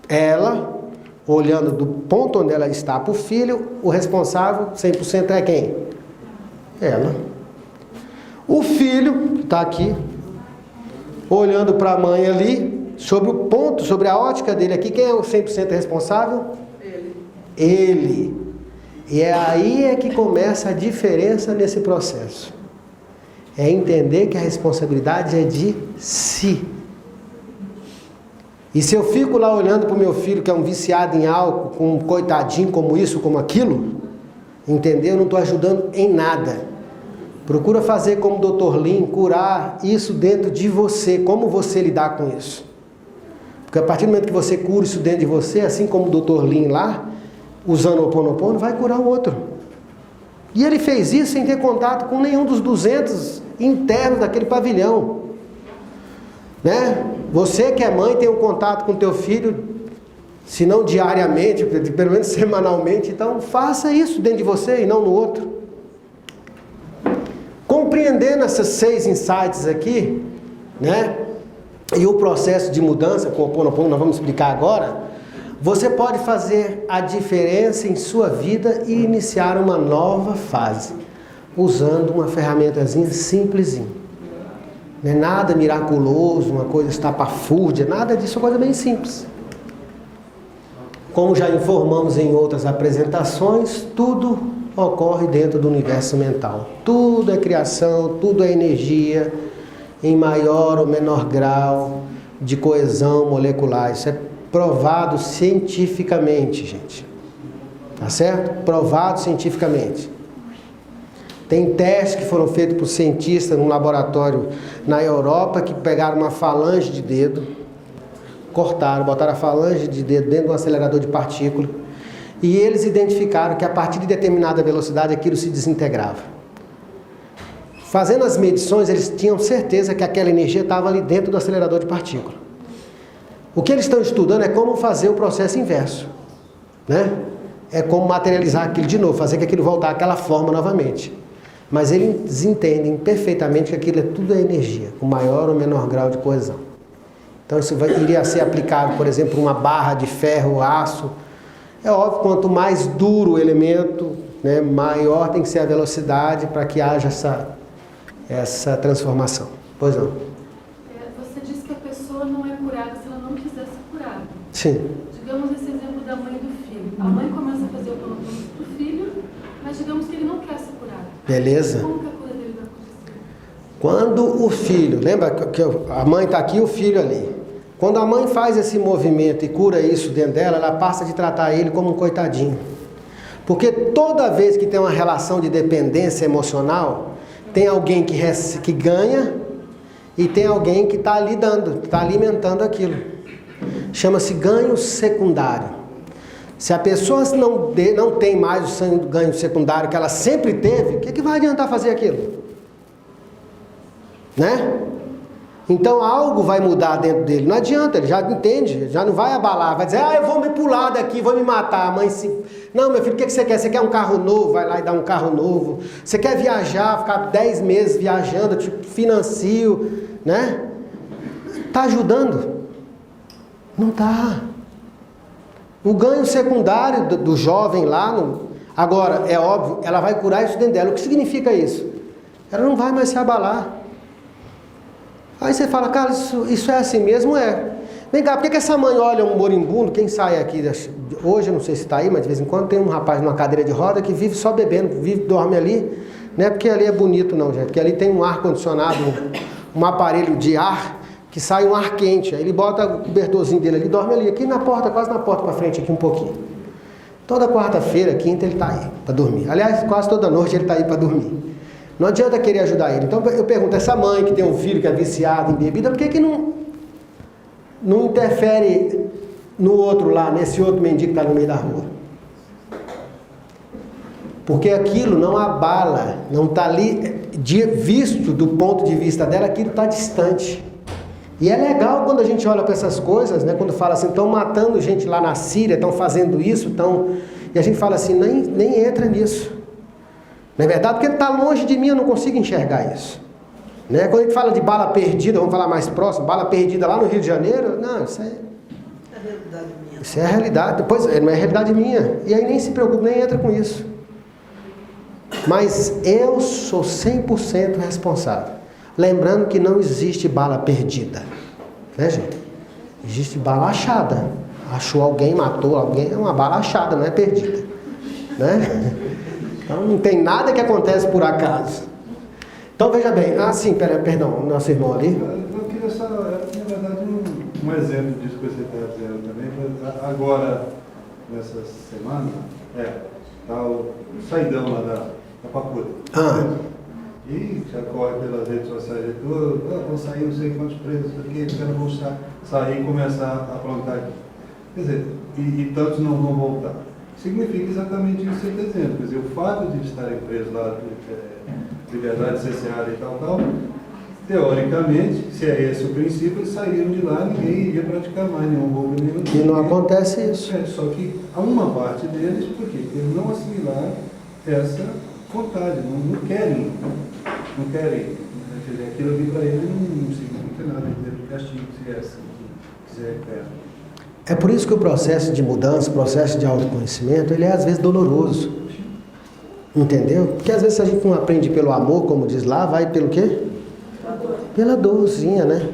A: ela, olhando do ponto onde ela está para o filho, o responsável 100% é quem? Ela. O filho está aqui, olhando para a mãe ali, sobre o ponto, sobre a ótica dele aqui, quem é o 100% responsável? Ele. E é aí que começa a diferença nesse processo. É entender que a responsabilidade é de si. E se eu fico lá olhando para o meu filho que é um viciado em álcool, com um coitadinho como isso, como aquilo, entender, eu não estou ajudando em nada. Procura fazer como o Dr. Lin, curar isso dentro de você, como você lidar com isso. Porque a partir do momento que você cura isso dentro de você, assim como o Dr. Lin lá, usando o Ho'oponopono, vai curar o outro. E ele fez isso sem ter contato com nenhum dos 200 internos daquele pavilhão. Né? Você que é mãe tem um contato com teu filho, se não diariamente, pelo menos semanalmente, então faça isso dentro de você e não no outro. Compreendendo esses 6 insights aqui, né? E o processo de mudança com o Ho'oponopono, nós vamos explicar agora, você pode fazer a diferença em sua vida e iniciar uma nova fase, usando uma ferramentazinha simplesinha. Não é nada miraculoso, uma coisa estapafúrdia, nada disso, é uma coisa bem simples. Como já informamos em outras apresentações, tudo ocorre dentro do universo mental. Tudo é criação, tudo é energia, em maior ou menor grau de coesão molecular. Isso é provado cientificamente, gente. Tá certo? Provado cientificamente. Tem testes que foram feitos por cientistas num laboratório na Europa que pegaram uma falange de dedo, cortaram, botaram a falange de dedo dentro de um acelerador de partículas e eles identificaram que a partir de determinada velocidade aquilo se desintegrava. Fazendo as medições, eles tinham certeza que aquela energia estava ali dentro do acelerador de partículas. O que eles estão estudando é como fazer o processo inverso, né? É como materializar aquilo de novo, fazer que aquilo voltar àquela forma novamente. Mas eles entendem perfeitamente que aquilo tudo é energia, com maior ou menor grau de coesão. Então isso iria ser aplicado, por exemplo, uma barra de ferro, aço. É óbvio, quanto mais duro o elemento, né, maior tem que ser a velocidade para que haja essa transformação. Pois não?
D: Você disse que a pessoa não é curada se ela não quiser ser curada.
A: Sim.
D: Digamos esse exemplo da mãe e do filho. A mãe começa a fazer o Ho'oponopono do filho, mas digamos que ele não quer ser curado.
A: Beleza.
D: Como que a cura dele vai acontecer?
A: Quando o filho, lembra que a mãe está aqui e o filho ali. Quando a mãe faz esse movimento e cura isso dentro dela, ela passa de tratar ele como um coitadinho. Porque toda vez que tem uma relação de dependência emocional, tem alguém que ganha e tem alguém que está ali dando, está alimentando aquilo. Chama-se ganho secundário. Se a pessoa não tem mais o ganho secundário que ela sempre teve, o que vai adiantar fazer aquilo? Né? Então algo vai mudar dentro dele. Não adianta, ele já entende, já não vai abalar, vai dizer, eu vou me pular daqui, vou me matar. A mãe se... Não, meu filho, o que você quer? Você quer um carro novo? Vai lá e dá um carro novo. Você quer viajar, ficar 10 meses viajando, tipo, financio, né? Está ajudando? Não está. O ganho secundário do jovem lá, agora, é óbvio, ela vai curar isso dentro dela. O que significa isso? Ela não vai mais se abalar. Aí você fala, cara, isso é assim mesmo? É. Vem cá, por que essa mãe olha um moribundo? Quem sai aqui, hoje eu não sei se está aí, mas de vez em quando tem um rapaz numa cadeira de roda que vive só bebendo, dorme ali. Não é porque ali é bonito não, gente, porque ali tem um ar-condicionado, um aparelho de ar, que sai um ar quente. Aí ele bota o cobertorzinho dele ali, dorme ali, aqui na porta, quase na porta para frente, aqui um pouquinho. Toda quarta-feira, quinta, ele está aí para dormir. Aliás, quase toda noite ele está aí para dormir. Não adianta querer ajudar ele. Então eu pergunto, essa mãe que tem um filho que é viciado em bebida, por que não interfere no outro lá, nesse outro mendigo que está no meio da rua? Porque aquilo não abala, não está ali, visto do ponto de vista dela, aquilo está distante. E é legal quando a gente olha para essas coisas, né? Quando fala assim, estão matando gente lá na Síria, estão fazendo isso, e a gente fala assim, nem entra nisso. Não é verdade? Porque ele está longe de mim, eu não consigo enxergar isso. Né? Quando a gente fala de bala perdida, vamos falar mais próximo, bala perdida lá no Rio de Janeiro, não, isso é
B: a realidade minha.
A: Isso é a realidade, depois não é a realidade minha. E aí nem se preocupe, nem entra com isso. Mas eu sou 100% responsável. Lembrando que não existe bala perdida. Né, gente? Existe bala achada. Achou alguém, matou alguém, é uma bala achada, não é perdida. Né? Então não tem nada que acontece por acaso. Então veja bem, perdão, nosso irmão ali.
C: Eu queria só, na verdade, um exemplo disso que você está dizendo também. Agora, nessa semana, tá o saidão lá da Papuda. E já corre pelas redes sociais de tudo, vão sair não sei quantos presos aqui, os caras vão sair e começar a aprontar aqui. Quer dizer, e tantos não vão voltar. Significa exatamente isso que você está dizendo. Quer dizer, o fato de estarem presos lá, liberdade cesseada e tal, teoricamente, se é esse o princípio, eles saíram de lá, ninguém iria praticar mais nenhum roubo, nenhum.
A: E não acontece isso.
C: Só que há uma parte deles, por quê? Eles não assimilaram essa vontade, não querem. Quer dizer, aquilo ali para eles não tem nada de castigo, se é assim, se é eterno.
A: É por isso que o processo de mudança, o processo de autoconhecimento, ele é às vezes doloroso. Entendeu? Porque às vezes a gente não aprende pelo amor, como diz lá, vai pelo quê? Pela dorzinha, né?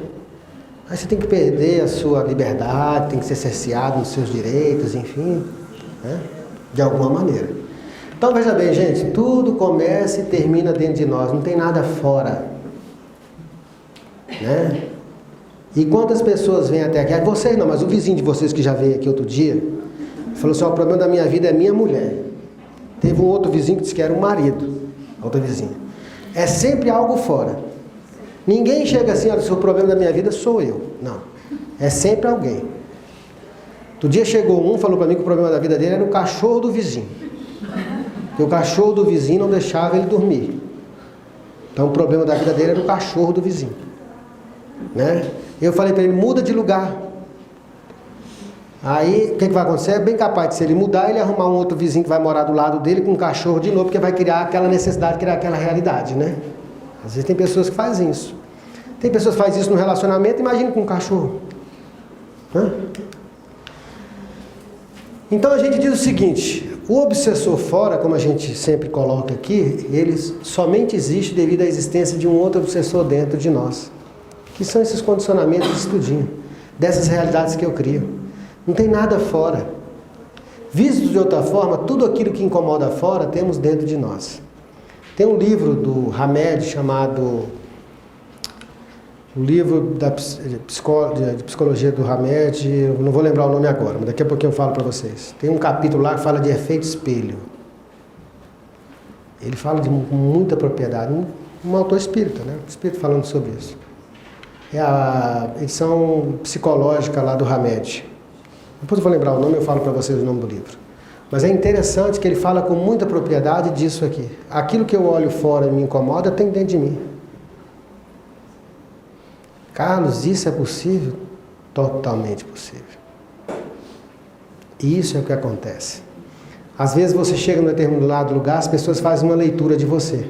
A: Aí você tem que perder a sua liberdade, tem que ser cerceado nos seus direitos, enfim, né? De alguma maneira. Então veja bem, gente, tudo começa e termina dentro de nós, não tem nada fora. Né? E quantas pessoas vêm até aqui? Vocês não, mas o vizinho de vocês que já veio aqui outro dia, falou assim, o problema da minha vida é minha mulher. Teve um outro vizinho que disse que era um marido, outra vizinha. É sempre algo fora. Ninguém chega assim, olha, o problema da minha vida sou eu. Não, é sempre alguém. Outro dia chegou um, falou para mim que o problema da vida dele era o cachorro do vizinho. Que o cachorro do vizinho não deixava ele dormir. Então o problema da vida dele era o cachorro do vizinho. Né? Eu falei para ele, muda de lugar. Aí, o que vai acontecer? É bem capaz de se ele mudar, ele arrumar um outro vizinho que vai morar do lado dele com um cachorro de novo, porque vai criar aquela necessidade, criar aquela realidade, né? Às vezes tem pessoas que fazem isso. Tem pessoas que fazem isso no relacionamento, imagina com um cachorro. Hã? Então a gente diz o seguinte, o obsessor fora, como a gente sempre coloca aqui, ele somente existe devido à existência de um outro obsessor dentro de nós. Que são esses condicionamentos de estudinho, dessas realidades que eu crio. Não tem nada fora. Visto de outra forma, tudo aquilo que incomoda fora, temos dentro de nós. Tem um livro do Hamed chamado... O livro de psicologia do Hamed, eu não vou lembrar o nome agora, mas daqui a pouquinho eu falo para vocês. Tem um capítulo lá que fala de efeito espelho. Ele fala com muita propriedade. Um autor espírita, né? Espírito falando sobre isso. É a edição psicológica lá do Hamed. Depois eu vou lembrar o nome e eu falo para vocês o nome do livro. Mas é interessante que ele fala com muita propriedade disso aqui. Aquilo que eu olho fora e me incomoda tem dentro de mim. Carlos, isso é possível? Totalmente possível. Isso é o que acontece. Às vezes você chega em um determinado lugar, as pessoas fazem uma leitura de você.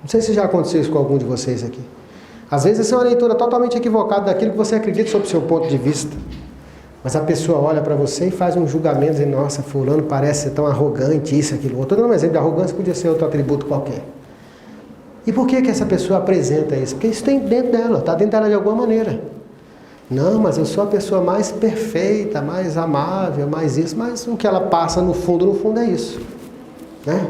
A: Não sei se já aconteceu isso com algum de vocês aqui. Às vezes essa é uma leitura totalmente equivocada daquilo que você acredita sob o seu ponto de vista. Mas a pessoa olha para você e faz um julgamento dizendo, nossa, fulano parece ser tão arrogante, isso, aquilo. Estou dando um exemplo de arrogância, podia ser outro atributo qualquer. E por que essa pessoa apresenta isso? Porque isso tem dentro dela, está dentro dela de alguma maneira. Não, mas eu sou a pessoa mais perfeita, mais amável, mais isso, mas o que ela passa no fundo é isso. Né?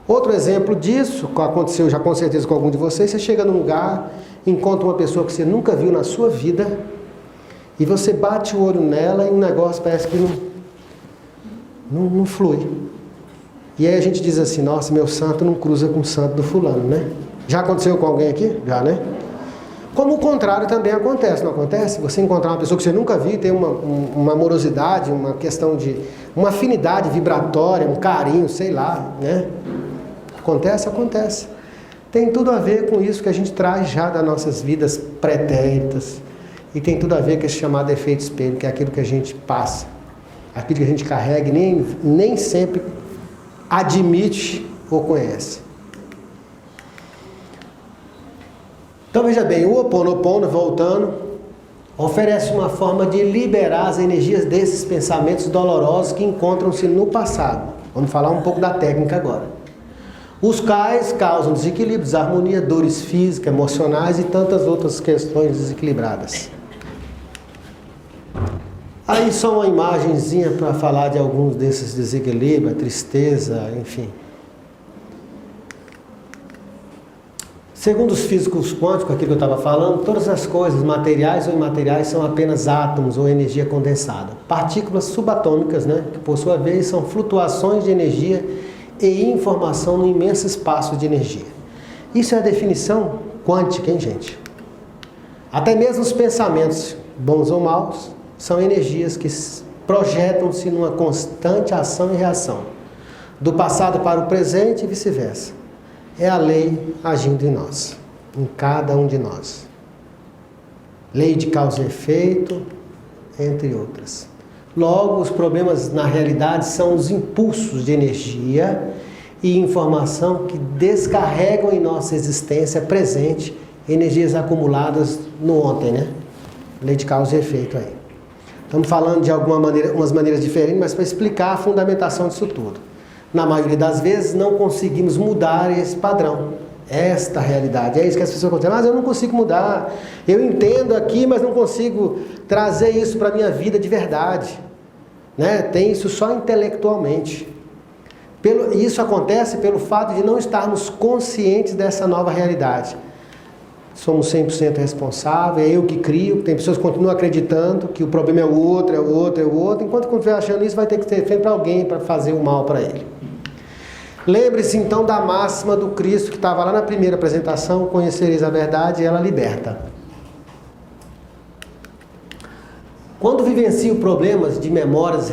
A: Outro exemplo disso, que aconteceu já com certeza com algum de vocês, você chega num lugar, encontra uma pessoa que você nunca viu na sua vida, e você bate o olho nela e o negócio parece que não flui. E aí a gente diz assim, nossa, meu santo não cruza com o santo do fulano, né? Já aconteceu com alguém aqui? Já, né? Como o contrário também acontece, não acontece? Você encontrar uma pessoa que você nunca viu e tem uma amorosidade, uma questão de... uma afinidade vibratória, um carinho, sei lá, né? Acontece? Acontece. Tem tudo a ver com isso que a gente traz já das nossas vidas pretéritas. E tem tudo a ver com esse chamado efeito espelho, que é aquilo que a gente passa. Aquilo que a gente carrega e nem sempre admite ou conhece. Então veja bem, o Ho Oponopono, voltando, oferece uma forma de liberar as energias desses pensamentos dolorosos que encontram-se no passado. Vamos falar um pouco da técnica agora. Os quais causam desequilíbrio, desarmonia, dores físicas, emocionais e tantas outras questões desequilibradas. Aí só uma imagenzinha para falar de alguns desses desequilíbrios, tristeza, enfim. Segundo os físicos quânticos, aquilo que eu estava falando, todas as coisas, materiais ou imateriais, são apenas átomos ou energia condensada. Partículas subatômicas, né, que por sua vez são flutuações de energia e informação no imenso espaço de energia. Isso é a definição quântica, hein, gente? Até mesmo os pensamentos, bons ou maus, são energias que projetam-se numa constante ação e reação, do passado para o presente e vice-versa. É a lei agindo em nós, em cada um de nós. Lei de causa e efeito, entre outras. Logo, os problemas na realidade são os impulsos de energia e informação que descarregam em nossa existência presente energias acumuladas no ontem, né? Lei de causa e efeito aí. Estamos falando de umas maneiras diferentes, mas para explicar a fundamentação disso tudo. Na maioria das vezes não conseguimos mudar esse padrão, esta realidade. É isso que as pessoas dizem, mas eu não consigo mudar. Eu entendo aqui, mas não consigo trazer isso para a minha vida de verdade. Né? Tem isso só intelectualmente. Isso acontece pelo fato de não estarmos conscientes dessa nova realidade. Somos 100% responsáveis, é eu que crio, tem pessoas que continuam acreditando que o problema é o outro, enquanto continuar achando isso, vai ter que ser feito para alguém para fazer o mal para ele. Lembre-se então da máxima do Cristo que estava lá na primeira apresentação, conhecereis a verdade e ela liberta. Quando vivencio problemas de memórias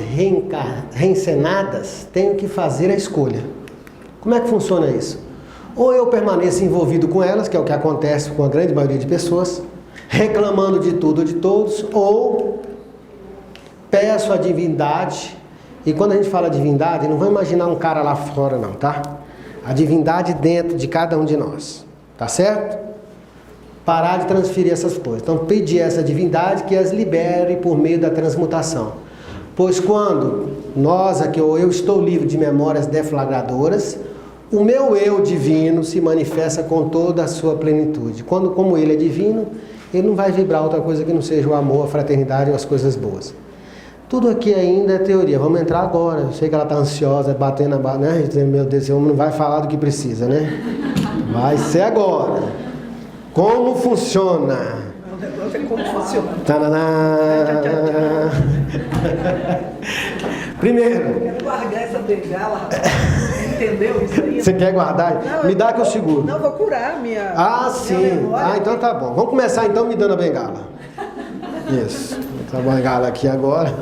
A: reencenadas, tenho que fazer a escolha. Como é que funciona isso? Ou eu permaneço envolvido com elas, que é o que acontece com a grande maioria de pessoas, reclamando de tudo ou de todos, ou peço a divindade, e quando a gente fala divindade, não vamos imaginar um cara lá fora não, tá? A divindade dentro de cada um de nós, tá certo? Parar de transferir essas coisas. Então pedir essa divindade que as libere por meio da transmutação. Pois quando nós aqui, ou eu estou livre de memórias deflagradoras, o meu eu divino se manifesta com toda a sua plenitude. Como ele é divino, ele não vai vibrar outra coisa que não seja o amor, a fraternidade ou as coisas boas. Tudo aqui ainda é teoria. Vamos entrar agora. Eu sei que ela está ansiosa, batendo a né? Dizendo, meu Deus, esse homem não vai falar do que precisa, né? Vai ser agora. Como funciona?
B: O negócio é como funciona.
A: Primeiro.
B: Eu quero guardar essa bengala, rapaz. Entendeu isso aí?
A: Você quer guardar?
B: Não,
A: me dá que eu seguro.
B: Não, vou curar a minha.
A: Sim.
B: Memória.
A: Então tá bom. Vamos começar então me dando a bengala. Isso. Essa bengala aqui agora.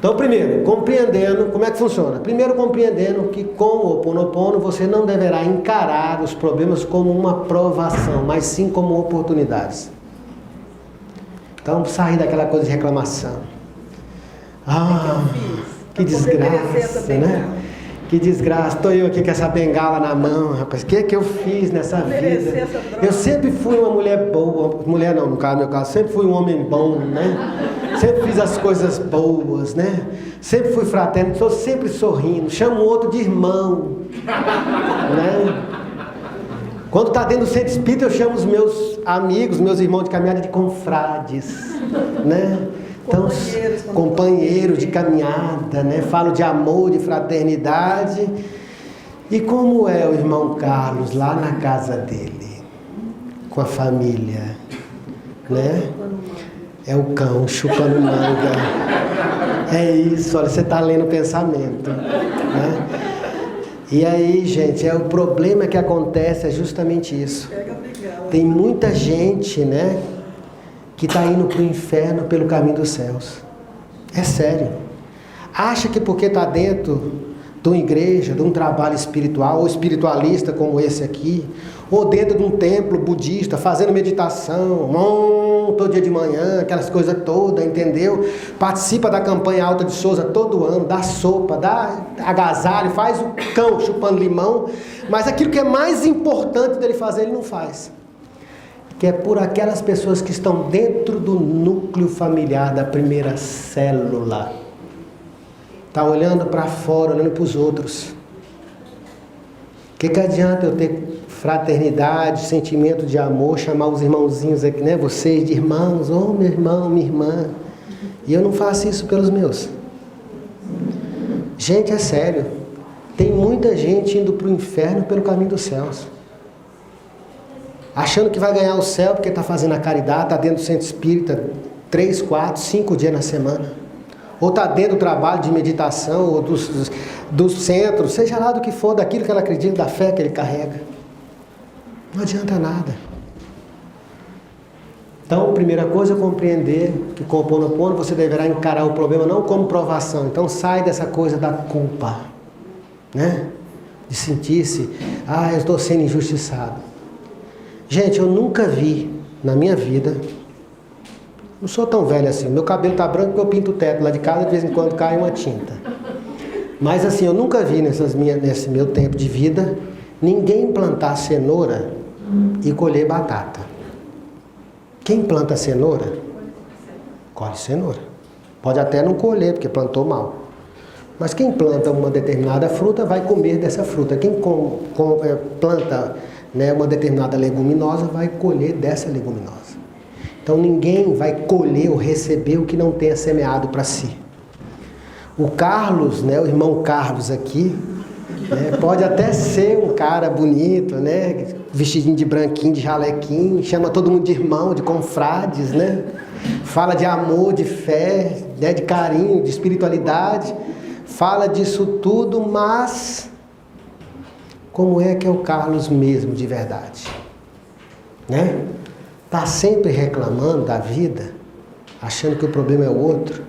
A: Então, primeiro, compreendendo como é que funciona. Primeiro, compreendendo que com o Ho Oponopono você não deverá encarar os problemas como uma provação, mas sim como oportunidades. Então, sair daquela coisa de reclamação. Que desgraça, né? Que desgraça, estou eu aqui com essa bengala na mão, rapaz. O que eu fiz nessa vida? Eu sempre fui uma mulher boa. Mulher não, no meu caso, sempre fui um homem bom, né? Sempre fiz as coisas boas, né? Sempre fui fraterno, estou sempre sorrindo. Chamo o outro de irmão, né? Quando está dentro do centro espírita, eu chamo os meus amigos, meus irmãos de caminhada de confrades, né? Então, companheiros de caminhada, né? Falo de amor, de fraternidade. E como é o irmão Carlos lá na casa dele, com a família, né? É o cão chupando manga. É isso, olha, você está lendo o pensamento, né? E aí, gente, o problema que acontece é justamente isso. Tem muita gente, né, que está indo para o inferno pelo caminho dos céus. É sério. Acha que porque está dentro de uma igreja, de um trabalho espiritual, ou espiritualista como esse aqui, ou dentro de um templo budista, fazendo meditação, todo dia de manhã, aquelas coisas todas, entendeu? Participa da campanha Alta de Souza todo ano, dá sopa, dá agasalho, faz o cão chupando limão, mas aquilo que é mais importante dele fazer, ele não faz. Que é por aquelas pessoas que estão dentro do núcleo familiar da primeira célula. Está olhando para fora, olhando para os outros. O que adianta eu ter fraternidade, sentimento de amor, chamar os irmãozinhos aqui, né? Vocês de irmãos, meu irmão, minha irmã. E eu não faço isso pelos meus. Gente, é sério. Tem muita gente indo para o inferno pelo caminho dos céus. Achando que vai ganhar o céu porque está fazendo a caridade, está dentro do centro espírita 3, 4, 5 dias na semana. Ou está dentro do trabalho de meditação, ou do centro, seja lá do que for, daquilo que ela acredita, da fé que ele carrega. Não adianta nada. Então, a primeira coisa é compreender que com o Ho Oponopono você deverá encarar o problema não como provação. Então, sai dessa coisa da culpa, né? De sentir-se, eu estou sendo injustiçado. Gente, eu nunca vi na minha vida, não sou tão velho assim, meu cabelo está branco porque eu pinto o teto lá de casa, de vez em quando cai uma tinta. Mas assim, eu nunca vi nesse meu tempo de vida, ninguém plantar cenoura e colher batata. Quem planta cenoura, colhe cenoura. Pode até não colher, porque plantou mal. Mas quem planta uma determinada fruta vai comer dessa fruta. Quem planta, né, uma determinada leguminosa vai colher dessa leguminosa. Então ninguém vai colher ou receber o que não tenha semeado para si. O Carlos, né, o irmão Carlos aqui, né, pode até ser um cara bonito, né, vestidinho de branquinho, de jalequinho, chama todo mundo de irmão, de confrades, né, fala de amor, de fé, né, de carinho, de espiritualidade, fala disso tudo, mas como é que é o Carlos mesmo de verdade? Né? Está sempre reclamando da vida, achando que o problema é o outro,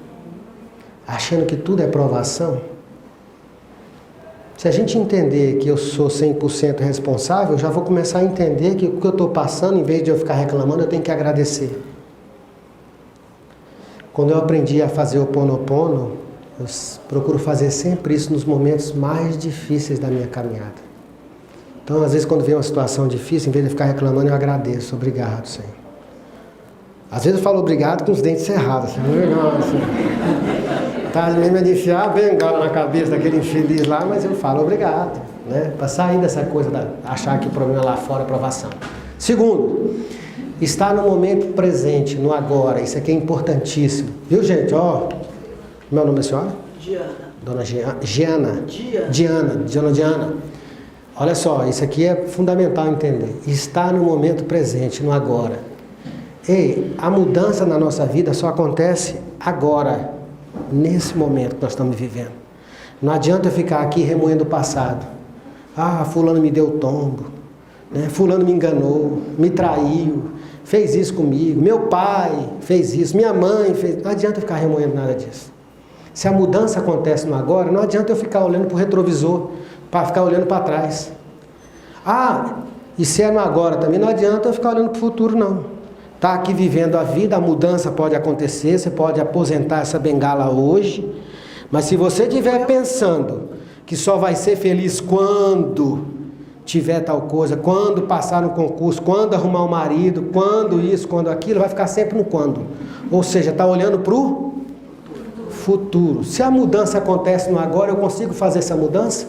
A: achando que tudo é provação. Se a gente entender que eu sou 100% responsável, eu já vou começar a entender que o que eu estou passando, em vez de eu ficar reclamando, eu tenho que agradecer. Quando eu aprendi a fazer o Ho Oponopono, eu procuro fazer sempre isso nos momentos mais difíceis da minha caminhada. Então, às vezes, quando vem uma situação difícil, em vez de ficar reclamando, eu agradeço. Obrigado, Senhor. Às vezes eu falo obrigado com os dentes cerrados. Assim, obrigado, Senhor. Tá mesmo de enfiar a bengala na cabeça daquele infeliz lá, mas eu falo obrigado, né? Para sair dessa coisa de achar que o problema lá fora é provação. Segundo, estar no momento presente, no agora. Isso aqui é importantíssimo. Viu, gente? Meu nome é a senhora?
B: Diana.
A: Dona Giana. Diana. Olha só, isso aqui é fundamental entender. Estar no momento presente, no agora. A mudança na nossa vida só acontece agora, nesse momento que nós estamos vivendo. Não adianta eu ficar aqui remoendo o passado. Fulano me deu tombo, né? Fulano me enganou, me traiu, fez isso comigo, meu pai fez isso, minha mãe fez... Não adianta ficar remoendo nada disso. Se a mudança acontece no agora, não adianta eu ficar olhando para o retrovisor, para ficar olhando para trás. Ah, e se é no agora também, não adianta eu ficar olhando para o futuro, não. Está aqui vivendo a vida, a mudança pode acontecer, você pode aposentar essa bengala hoje, mas se você estiver pensando que só vai ser feliz quando tiver tal coisa, quando passar no concurso, quando arrumar um marido, quando isso, quando aquilo, vai ficar sempre no quando. Ou seja, está olhando para o futuro. Se a mudança acontece no agora, eu consigo fazer essa mudança?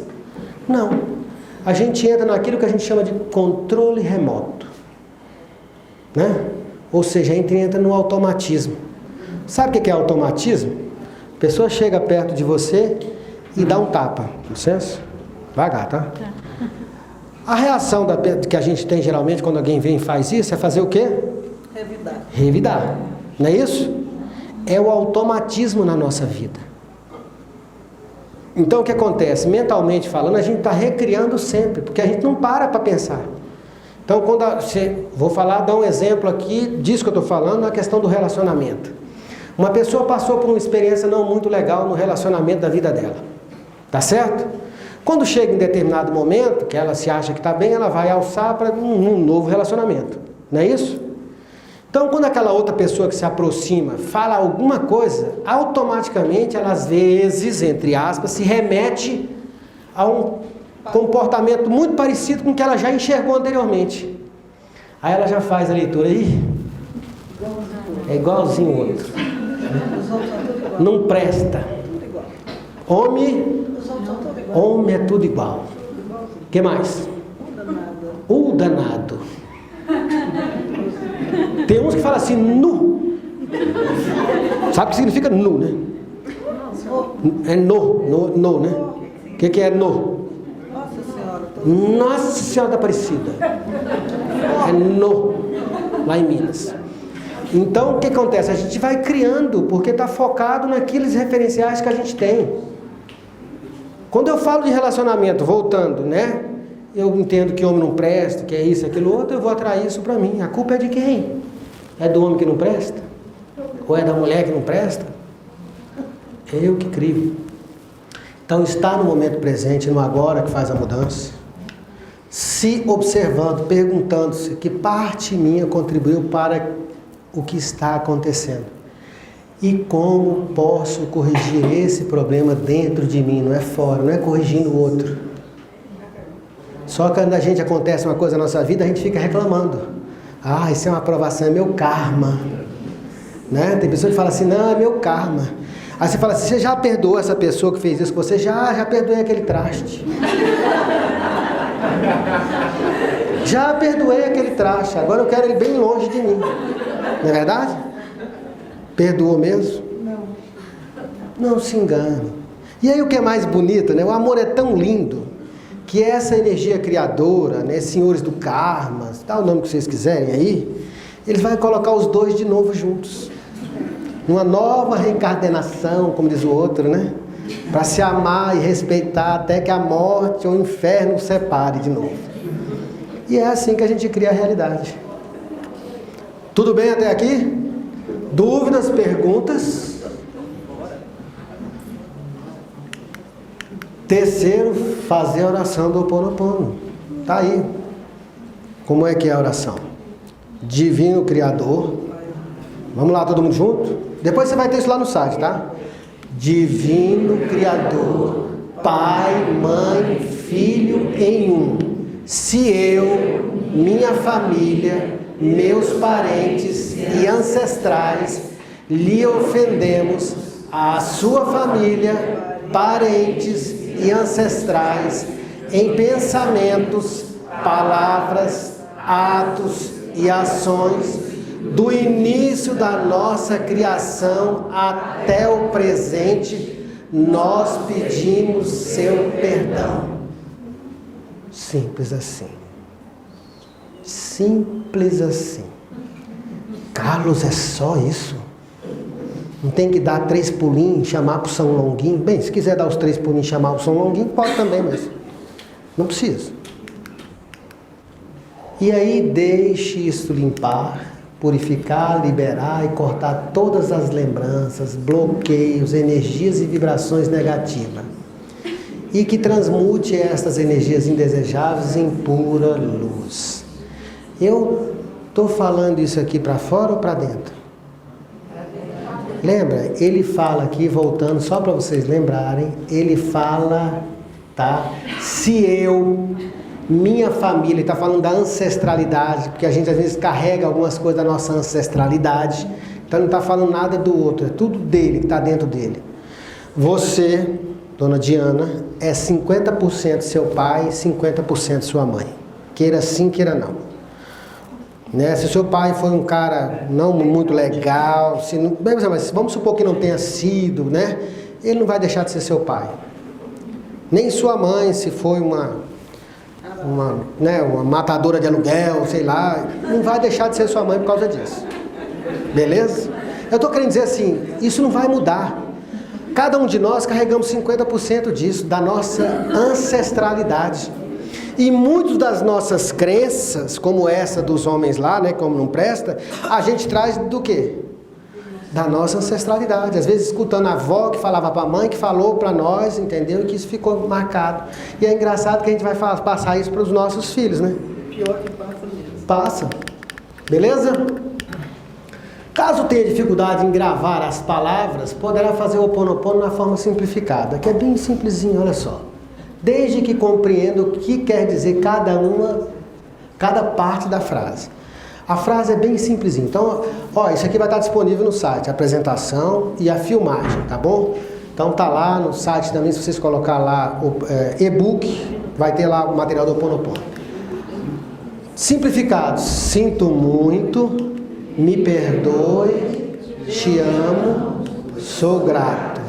A: Não. A gente entra naquilo que a gente chama de controle remoto, né? Ou seja, a gente entra no automatismo. Sabe o que é automatismo? A pessoa chega perto de você e dá um tapa. Licença? Devagar, tá? A reação que a gente tem geralmente quando alguém vem e faz isso é fazer o quê?
B: Revidar.
A: Revidar. Não é isso? É o automatismo na nossa vida. Então o que acontece? Mentalmente falando, a gente está recriando sempre, porque a gente não para pensar. Então, vou dar um exemplo aqui disso que eu estou falando, na questão do relacionamento. Uma pessoa passou por uma experiência não muito legal no relacionamento da vida dela. Tá certo? Quando chega em determinado momento, que ela se acha que está bem, ela vai alçar para um novo relacionamento. Não é isso? Então, quando aquela outra pessoa que se aproxima fala alguma coisa, automaticamente ela, às vezes, entre aspas, se remete a um comportamento muito parecido com o que ela já enxergou anteriormente. Aí ela já faz a leitura aí. É igualzinho o outro. Não presta. Homem é tudo igual. O que mais? O danado. Tem uns que falam assim, nu. Sabe o que significa nu, né? É no, né? O que é no? Nossa Senhora da Aparecida. É no, lá em Minas. Então, o que acontece? A gente vai criando, porque está focado naqueles referenciais que a gente tem. Quando eu falo de relacionamento, voltando, né? Eu entendo que homem não presta, que é isso, aquilo outro, eu vou atrair isso para mim. A culpa é de quem? É do homem que não presta? Ou é da mulher que não presta? É eu que crio. Então, está no momento presente, no agora, que faz a mudança. Se observando, perguntando-se que parte minha contribuiu para o que está acontecendo. E como posso corrigir esse problema dentro de mim, não é fora, não é corrigindo o outro. Só que quando a gente acontece uma coisa na nossa vida, a gente fica reclamando. Ah, isso é uma aprovação, é meu karma. Né? Tem pessoa que fala assim, não, é meu karma. Aí você fala assim, você já perdoou essa pessoa que fez isso com você? Já perdoei aquele traste. Já perdoei aquele traste, agora eu quero ele bem longe de mim. Não é verdade? Perdoou mesmo? Não se engane. E aí o que é mais bonito, né? O amor é tão lindo que essa energia criadora, né? Senhores do karma, dá o nome que vocês quiserem aí, eles vão colocar os dois de novo juntos. Numa nova reencarnação, como diz o outro, né? Para se amar e respeitar até que a morte ou o inferno os separe de novo. E é assim que a gente cria a realidade. Tudo bem até aqui? Dúvidas, perguntas? Terceiro, fazer a oração do Ho Oponopono. Tá aí. Como é que é a oração? Divino Criador. Vamos lá, todo mundo junto? Depois você vai ter isso lá no site, tá? Divino Criador, Pai, Mãe, Filho em um. Se eu, minha família, meus parentes e ancestrais lhe ofendemos, a sua família, parentes e ancestrais, em pensamentos, palavras, atos e ações, do início da nossa criação até o presente, nós pedimos seu perdão. Simples assim. Simples assim. Carlos, é só isso? Não tem que dar 3 pulinhos, chamar para o São Longuinho? Bem, se quiser dar os 3 pulinhos e chamar para o São Longuinho, pode também, mas não precisa. E aí deixe isso limpar, purificar, liberar e cortar todas as lembranças, bloqueios, energias e vibrações negativas. E que transmute estas energias indesejáveis em pura luz. Eu estou falando isso aqui para fora ou para dentro? Lembra? Ele fala aqui, voltando, só para vocês lembrarem, ele fala, tá? Se eu, minha família, está falando da ancestralidade, porque a gente às vezes carrega algumas coisas da nossa ancestralidade, então não está falando nada do outro, é tudo dele, que está dentro dele. Você, dona Diana, é 50% seu pai, 50% sua mãe. Queira sim, queira não. Né? Se o seu pai foi um cara não muito legal, se não, mas vamos supor que não tenha sido, né? Ele não vai deixar de ser seu pai. Nem sua mãe, se foi uma matadora de aluguel, sei lá, não vai deixar de ser sua mãe por causa disso. Beleza? Eu estou querendo dizer assim, isso não vai mudar. Cada um de nós carregamos 50% disso, da nossa ancestralidade. E muitas das nossas crenças, como essa dos homens lá, né, como não presta, a gente traz do quê? Da nossa ancestralidade. Às vezes escutando a avó que falava para a mãe, que falou para nós, entendeu? E que isso ficou marcado. E é engraçado que a gente vai passar isso para os nossos filhos, né?
B: Pior que passa mesmo.
A: Passa. Beleza? Caso tenha dificuldade em gravar as palavras, poderá fazer o Ho Oponopono na forma simplificada, que é bem simplesinho, olha só. Desde que compreenda o que quer dizer cada parte da frase. A frase é bem simplesinha. Então, ó, isso aqui vai estar disponível no site, a apresentação e a filmagem, tá bom? Então tá lá no site também, se vocês colocar lá o e-book, vai ter lá o material do Ho Oponopono. Simplificado, sinto muito, me perdoe, te amo, sou grato.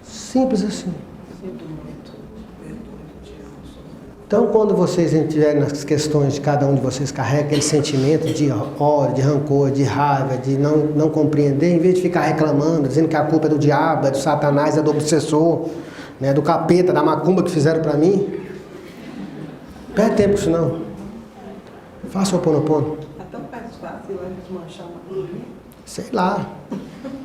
A: Simples assim. Então, quando vocês estiverem nas questões de cada um de vocês, carrega aquele sentimento de ódio, de rancor, de raiva, de não compreender, em vez de ficar reclamando, dizendo que a culpa é do diabo, é do Satanás, é do obsessor, né, do capeta, da macumba que fizeram para mim, perde tempo com isso não. Faça o Ho Oponopono.
B: É tão mais fácil desmanchar uma coisa.
A: Sei lá.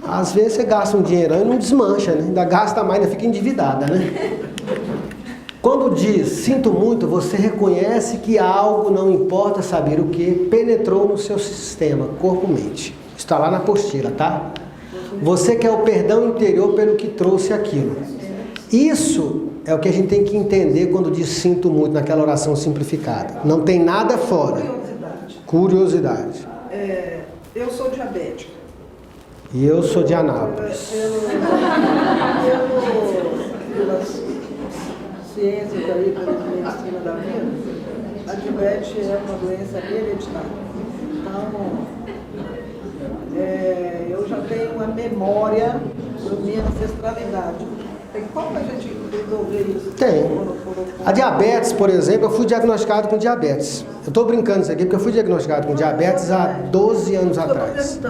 A: Às vezes você gasta um dinheirão e não desmancha, né? Ainda gasta mais, ainda fica endividada, né? Quando diz, sinto muito, você reconhece que algo, não importa saber o que, penetrou no seu sistema, corpo-mente. Está lá na apostila, tá? Você quer o perdão interior pelo que trouxe aquilo. Isso é o que a gente tem que entender quando diz sinto muito naquela oração simplificada. Não tem nada fora. Curiosidade.
B: Eu sou diabética.
A: E eu sou de Anápolis.
B: Pelas ciências aí, pela medicina da vida, a diabetes é uma doença hereditária. Então, eu já tenho uma memória da minha ancestralidade. Tem como a gente resolver isso?
A: Tem. A diabetes, por exemplo, eu fui diagnosticado com diabetes. Eu estou brincando isso aqui porque eu fui diagnosticado com diabetes há 12 anos atrás.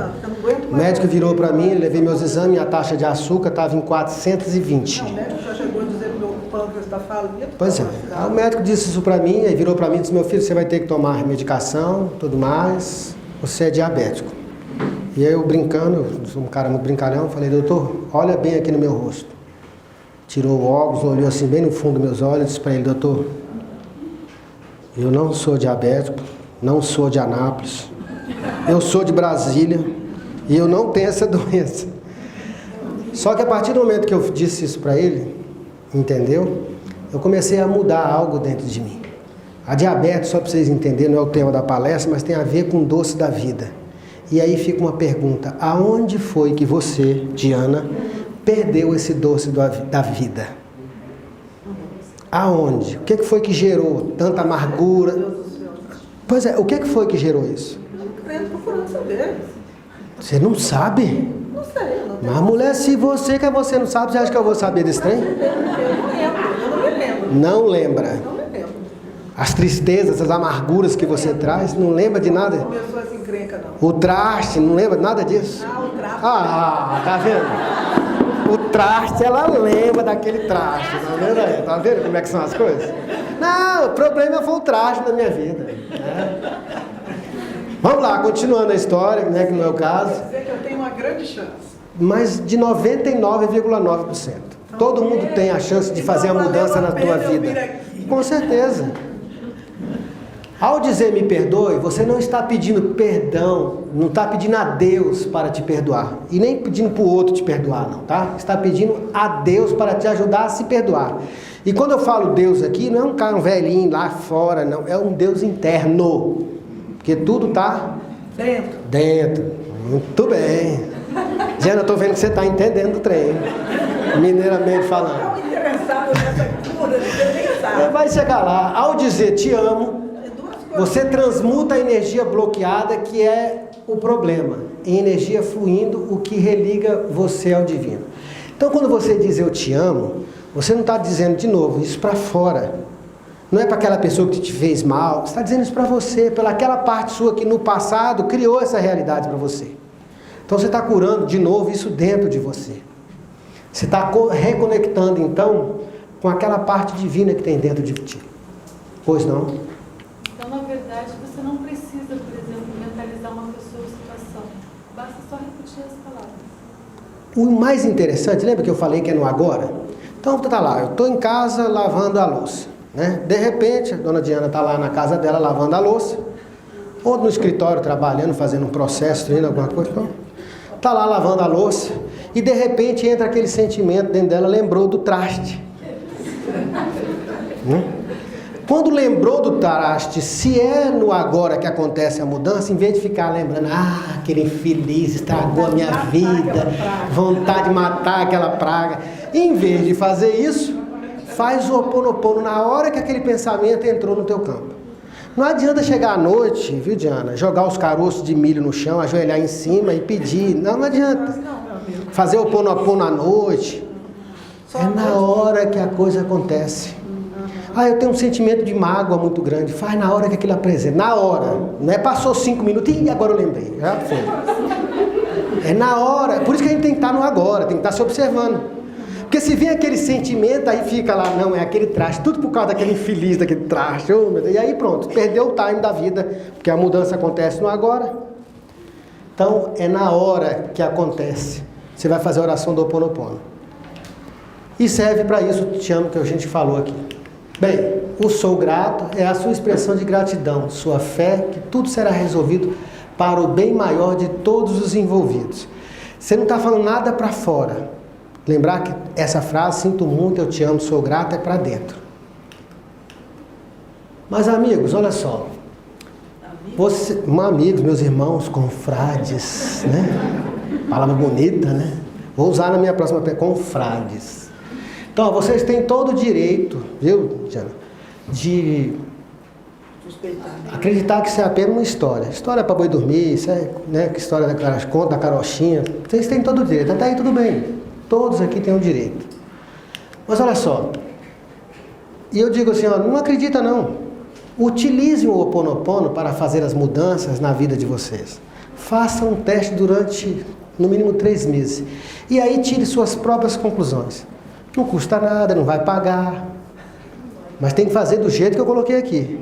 A: O médico virou para mim, levei meus exames, a taxa de açúcar estava em 420.
B: O médico já chegou a dizer que meu pâncreas está falido.
A: Pois é. Aí o médico disse isso para mim, aí virou para mim e disse, meu filho, você vai ter que tomar medicação, tudo mais, você é diabético. E aí eu brincando, eu sou um cara muito brincalhão, falei, doutor, olha bem aqui no meu rosto. Tirou o óculos, olhou assim bem no fundo dos meus olhos e disse para ele, doutor, eu não sou diabético, não sou de Anápolis, eu sou de Brasília e eu não tenho essa doença. Só que a partir do momento que eu disse isso para ele, entendeu? Eu comecei a mudar algo dentro de mim. A diabetes, só para vocês entenderem, não é o tema da palestra, mas tem a ver com o doce da vida. E aí fica uma pergunta, aonde foi que você, Diana, perdeu esse doce da vida? Aonde? O que foi que gerou tanta amargura? Pois é, o que foi que gerou isso?
B: Eu estou procurando saber.
A: Você não sabe?
B: Não sei.
A: Mas mulher, se você não sabe, você acha que eu vou saber desse trem?
B: Eu não me lembro.
A: Não lembra.
B: Não me lembro.
A: As tristezas, as amarguras que você traz, não lembra de nada?
B: Não começou essa encrenca, não.
A: O traste, não lembra de nada disso?
B: O traste.
A: Ah, tá vendo? O traste, ela lembra daquele traste, tá vendo? Tá vendo como é que são as coisas? Não, o problema foi o traste da minha vida. Né? Vamos lá, continuando a história, né, que não é o caso.
B: Quer dizer que eu tenho uma grande chance.
A: Mas de 99,9%. Todo mundo tem a chance de fazer a mudança na tua vida. Com certeza. Ao dizer me perdoe, você não está pedindo perdão, não está pedindo a Deus para te perdoar. E nem pedindo para o outro te perdoar, não, tá? Está pedindo a Deus para te ajudar a se perdoar. E quando eu falo Deus aqui, não é um cara, um velhinho lá fora, não. É um Deus interno. Porque tudo está dentro. Muito bem. Diana, eu estou vendo que você está entendendo o trem. Mineiramente falando.
B: Estou interessado nessa cura, você nem sabe.
A: Vai chegar lá. Ao dizer te amo, você transmuta a energia bloqueada, que é o problema, em energia fluindo, o que religa você ao divino. Então, quando você diz eu te amo, você não está dizendo de novo isso para fora. Não é para aquela pessoa que te fez mal. Você está dizendo isso para você, pela aquela parte sua que no passado criou essa realidade para você. Então, você está curando de novo isso dentro de você. Você está reconectando, então, com aquela parte divina que tem dentro de ti. Pois não?
D: Então, na verdade, você não precisa, por exemplo, mentalizar uma pessoa ou situação. Basta só repetir as palavras.
A: O mais interessante, lembra que eu falei que é no agora? Então, tá lá, eu estou em casa lavando a louça, né? De repente, a dona Diana está lá na casa dela lavando a louça, ou no escritório trabalhando, fazendo um processo, treinando alguma coisa. Está lá lavando a louça, e de repente entra aquele sentimento dentro dela, lembrou do traste. Quando lembrou do traste, se é no agora que acontece a mudança, em vez de ficar lembrando, aquele infeliz estragou a minha vida, vontade de matar aquela praga, em vez de fazer isso, faz o Ho'oponopono na hora que aquele pensamento entrou no teu campo. Não adianta chegar à noite, viu, Diana, jogar os caroços de milho no chão, ajoelhar em cima e pedir. Não adianta. Fazer o Ho'oponopono à noite. É na hora que a coisa acontece. Eu tenho um sentimento de mágoa muito grande. Faz na hora que aquilo apresenta. Na hora. Não é passou 5 minutos e agora eu lembrei. Já foi. É na hora. Por isso que a gente tem que estar no agora. Tem que estar se observando. Porque se vem aquele sentimento, aí fica lá, não, é aquele traste. Tudo por causa daquele infeliz, daquele traste. Oh, meu Deus. E aí pronto. Perdeu o time da vida. Porque a mudança acontece no agora. Então é na hora que acontece. Você vai fazer a oração do Ho'oponopono. E serve para isso, te amo, que a gente falou aqui. Bem, o sou grato é a sua expressão de gratidão, sua fé que tudo será resolvido para o bem maior de todos os envolvidos. Você não está falando nada para fora. Lembrar que essa frase, sinto muito, eu te amo, sou grato, é para dentro. Mas amigos, olha só. Amigos, meus irmãos, confrades, né? Palavra bonita, né? Vou usar na minha próxima pergunta, confrades. Então, vocês têm todo o direito, viu, Diana, de acreditar que isso é apenas uma história. História para boi dormir, isso é, né, que história da carochinha. Vocês têm todo o direito, até aí tudo bem. Todos aqui têm o direito. Mas olha só, e eu digo assim, não acredita não. Utilize o Ho'oponopono para fazer as mudanças na vida de vocês. Faça um teste durante, no mínimo, 3 meses. E aí tire suas próprias conclusões. Não custa nada, não vai pagar. Mas tem que fazer do jeito que eu coloquei aqui.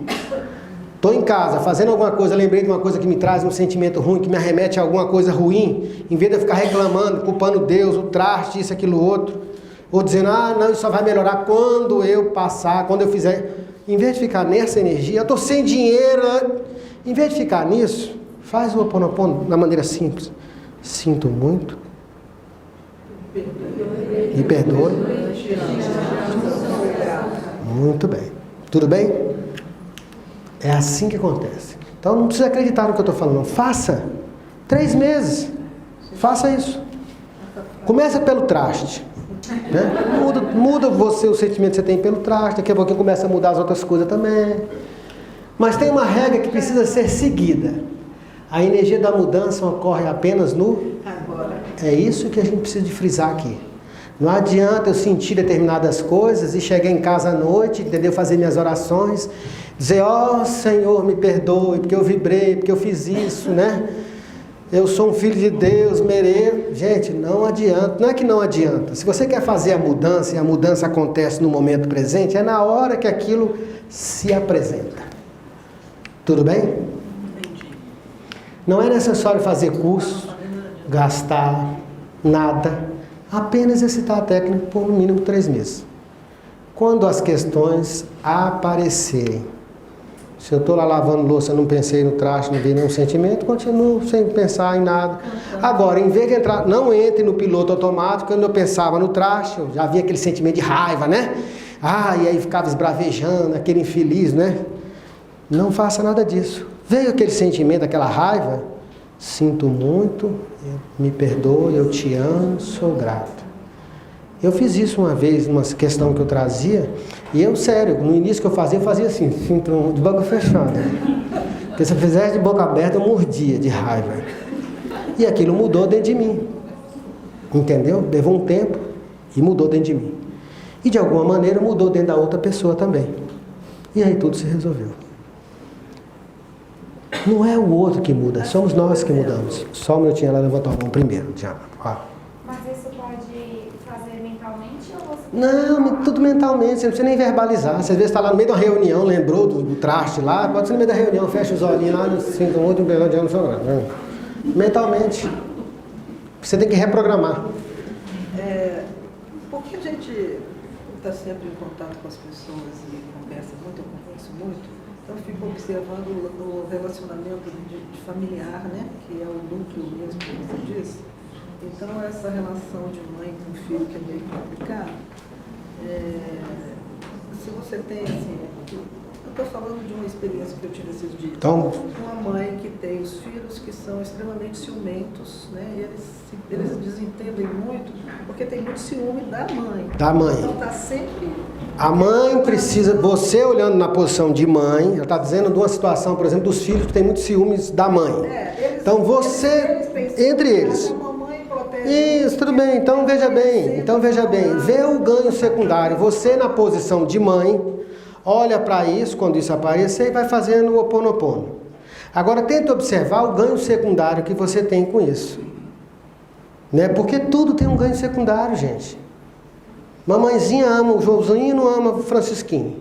A: Estou em casa, fazendo alguma coisa, lembrei de uma coisa que me traz um sentimento ruim, que me arremete a alguma coisa ruim, em vez de eu ficar reclamando, culpando Deus, o traste, isso, aquilo, outro, ou dizendo, não, isso só vai melhorar quando eu passar, quando eu fizer. Em vez de ficar nessa energia, eu estou sem dinheiro, em vez de ficar nisso, faz o Ho'oponopono da maneira simples. Sinto muito. Me perdoe. Muito bem. Tudo bem? É assim que acontece. Então não precisa acreditar no que eu estou falando. Faça. 3 meses. Faça isso. Começa pelo traste. Né? Muda você o sentimento que você tem pelo traste. Daqui a pouquinho começa a mudar as outras coisas também. Mas tem uma regra que precisa ser seguida. A energia da mudança ocorre apenas no agora. É isso que a gente precisa de frisar aqui. Não adianta eu sentir determinadas coisas e chegar em casa à noite, entendeu? Fazer minhas orações, dizer, Senhor, me perdoe, porque eu vibrei, porque eu fiz isso, né? Eu sou um filho de Deus, mereço. Gente, não adianta. Não é que não adianta. Se você quer fazer a mudança, e a mudança acontece no momento presente, é na hora que aquilo se apresenta. Tudo bem?
B: Entendi.
A: Não é necessário fazer curso, gastar nada, apenas exercitar a técnica por no mínimo 3 meses. Quando as questões aparecerem, se eu estou lá lavando louça, não pensei no traste, não vi nenhum sentimento, continuo sem pensar em nada. Agora, em vez de entrar, não entre no piloto automático. Quando eu pensava no traste, eu já havia aquele sentimento de raiva, né? E aí ficava esbravejando, aquele infeliz, né? Não faça nada disso. Veio aquele sentimento, aquela raiva, sinto muito, me perdoe, eu te amo, sou grato. Eu fiz isso uma vez, numa questão que eu trazia, e eu, sério, no início que eu fazia assim, de boca fechada. Porque se eu fizesse de boca aberta, eu mordia de raiva. E aquilo mudou dentro de mim. Entendeu? Levou um tempo e mudou dentro de mim. E de alguma maneira mudou dentro da outra pessoa também. E aí tudo se resolveu. Não é o outro que muda, somos nós que mudamos. Só um minutinho, ela levantou a mão primeiro, Diana.
E: Mas isso pode fazer mentalmente ou você...
A: Não, tudo mentalmente, você não precisa nem verbalizar. Você às vezes está lá no meio de uma reunião, lembrou do traste lá, pode ser no meio da reunião, fecha os olhinhos lá, sinto muito, mentalmente. Você tem que reprogramar.
B: Porque a gente está sempre em contato com as pessoas e conversa muito, eu converso muito, então eu fico observando o relacionamento de familiar, né? Que é o núcleo mesmo, que você diz. Então, essa relação de mãe com filho que é meio complicado, se você tem, assim, eu estou falando de uma experiência que eu tive esses dias.
A: Então,
B: uma mãe que tem os filhos que são extremamente ciumentos, né? E eles desentendem muito, porque tem muito ciúme da mãe.
A: Da mãe.
B: Então, está sempre...
A: A mãe precisa, você olhando na posição de mãe, ela está dizendo de uma situação, por exemplo, dos filhos que tem muitos ciúmes da mãe. Então você, entre eles. Isso, tudo bem. Então veja bem, vê o ganho secundário. Você na posição de mãe, olha para isso quando isso aparecer e vai fazendo o Ho Oponopono. Agora tenta observar o ganho secundário que você tem com isso. Né? Porque tudo tem um ganho secundário, gente. Mamãezinha ama o Joãozinho e não ama o Francisquinho.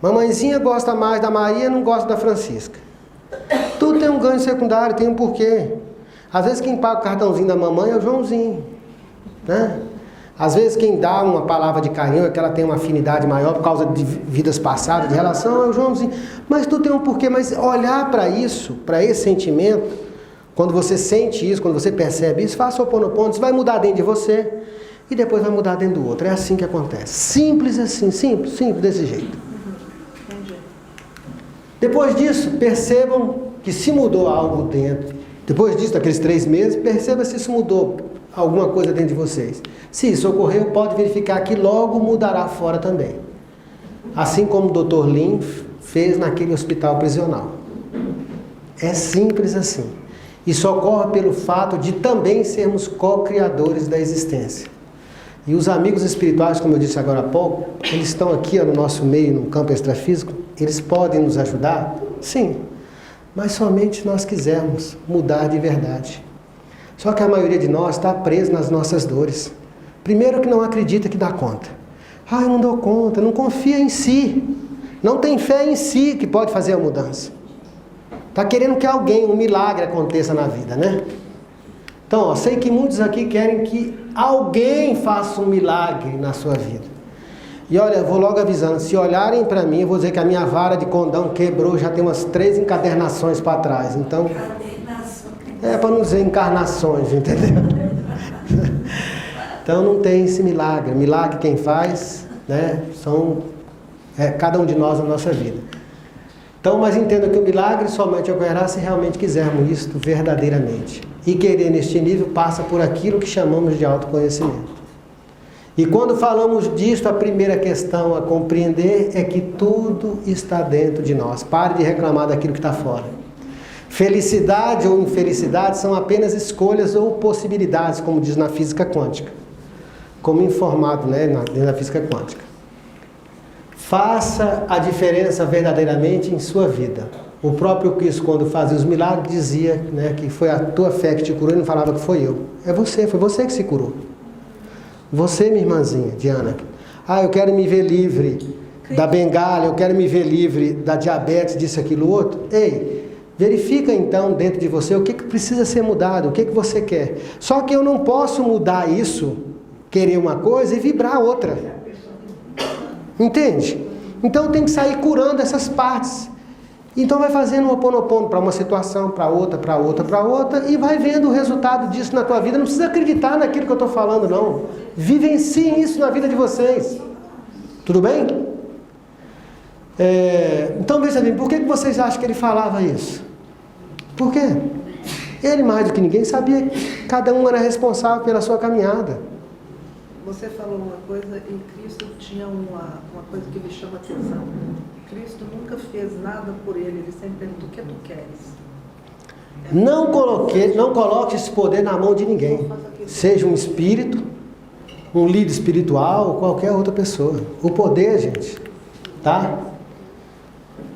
A: Mamãezinha gosta mais da Maria e não gosta da Francisca. Tudo tem um ganho secundário, tem um porquê. Às vezes quem paga o cartãozinho da mamãe é o Joãozinho. Né? Às vezes quem dá uma palavra de carinho é que ela tem uma afinidade maior por causa de vidas passadas, de relação, é o Joãozinho. Mas tudo tem um porquê. Mas olhar para isso, para esse sentimento, quando você sente isso, quando você percebe isso, faça o Ho Oponopono, isso vai mudar dentro de você. E depois vai mudar dentro do outro. É assim que acontece. Simples assim, simples desse jeito. Depois disso, percebam que se mudou algo dentro. Depois disso, daqueles 3 meses, perceba se isso mudou alguma coisa dentro de vocês. Se isso ocorreu, pode verificar que logo mudará fora também. Assim como o Dr. Lin fez naquele hospital prisional. É simples assim. Isso ocorre pelo fato de também sermos co-criadores da existência. E os amigos espirituais, como eu disse agora há pouco, eles estão aqui no nosso meio, no campo extrafísico, eles podem nos ajudar? Sim, mas somente se nós quisermos mudar de verdade. Só que a maioria de nós está preso nas nossas dores. Primeiro que não acredita que dá conta. Eu não dou conta, não confia em si. Não tem fé em si que pode fazer a mudança. Está querendo que alguém, um milagre aconteça na vida, né? Então, sei que muitos aqui querem que alguém faça um milagre na sua vida. E olha, eu vou logo avisando, se olharem para mim, eu vou dizer que a minha vara de condão quebrou, já tem umas 3 encadernações para trás. Então, para não dizer encarnações, entendeu? Então não tem esse milagre. Milagre quem faz, né, cada um de nós na nossa vida. Então, mas entenda que o milagre somente ocorrerá se realmente quisermos isto verdadeiramente. E querer neste nível passa por aquilo que chamamos de autoconhecimento. E quando falamos disto, a primeira questão a compreender é que tudo está dentro de nós. Pare de reclamar daquilo que está fora. Felicidade ou infelicidade são apenas escolhas ou possibilidades, como diz na física quântica. Como informado, né, na física quântica. Faça a diferença verdadeiramente em sua vida. O próprio Cristo, quando fazia os milagres, dizia, né, que foi a tua fé que te curou e não falava que foi eu. Foi você que se curou. Você, minha irmãzinha, Diana. Eu quero me ver livre da bengala, eu quero me ver livre da diabetes, disso, aquilo, outro. Ei, Verifica então dentro de você o que precisa ser mudado, o que você quer. Só que eu não posso mudar isso, querer uma coisa e vibrar outra. Entende? Então tem que sair curando essas partes. Então vai fazendo um Ho'oponopono para uma situação, para outra, para outra, para outra, e vai vendo o resultado disso na tua vida. Não precisa acreditar naquilo que eu estou falando, não. Vivenciem isso na vida de vocês. Tudo bem? Então veja bem, por que vocês acham que ele falava isso? Por quê? Ele, mais do que ninguém, sabia que cada um era responsável pela sua caminhada.
B: Você falou uma coisa e Cristo tinha uma coisa que me chama a atenção. Cristo nunca fez nada por ele sempre perguntou: o que tu queres?
A: Não coloque esse poder na mão de ninguém. Seja um espírito, um líder espiritual ou qualquer outra pessoa. O poder, gente, tá?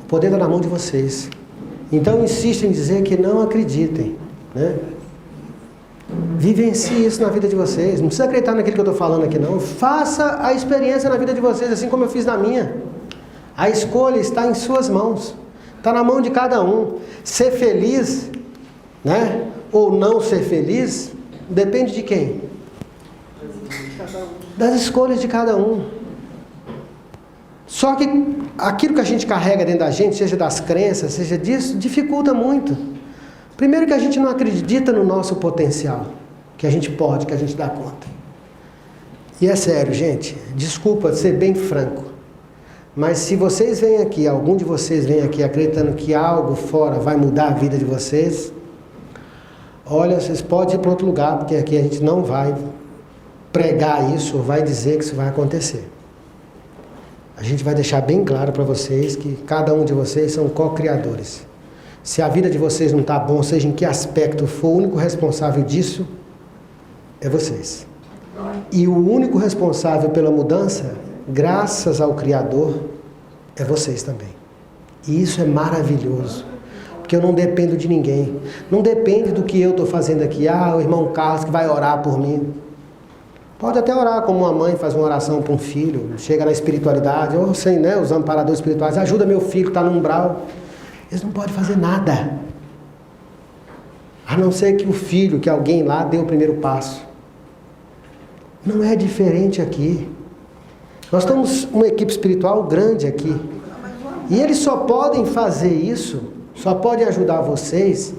A: O poder está na mão de vocês. Então insista em dizer que não acreditem, né? Vivencie isso na vida de vocês. Não precisa acreditar naquilo que eu estou falando aqui, não. Faça a experiência na vida de vocês, assim como eu fiz na minha. A escolha está em suas mãos. Está na mão de cada um. Ser feliz, né? Ou não ser feliz, depende de quem? Das escolhas de cada um. Só que aquilo que a gente carrega dentro da gente, seja das crenças, seja disso, dificulta muito. Primeiro que a gente não acredita no nosso potencial, que a gente pode, que a gente dá conta. E é sério, gente, desculpa ser bem franco, mas se vocês vêm aqui, algum de vocês vem aqui acreditando que algo fora vai mudar a vida de vocês, olha, vocês podem ir para outro lugar, porque aqui a gente não vai pregar isso ou vai dizer que isso vai acontecer. A gente vai deixar bem claro para vocês que cada um de vocês são co-criadores. Se a vida de vocês não está bom, seja em que aspecto for, o único responsável disso é vocês. E o único responsável pela mudança, graças ao Criador, é vocês também. E isso é maravilhoso. Porque eu não dependo de ninguém. Não depende do que eu estou fazendo aqui. O irmão Carlos que vai orar por mim. Pode até orar, como uma mãe faz uma oração para um filho, chega na espiritualidade, ou sem, né, os amparadores espirituais, ajuda meu filho que está no umbral. Eles não podem fazer nada. A não ser que o filho, que alguém lá dê o primeiro passo. Não é diferente aqui. Nós temos uma equipe espiritual grande aqui. E eles só podem fazer isso, só podem ajudar vocês,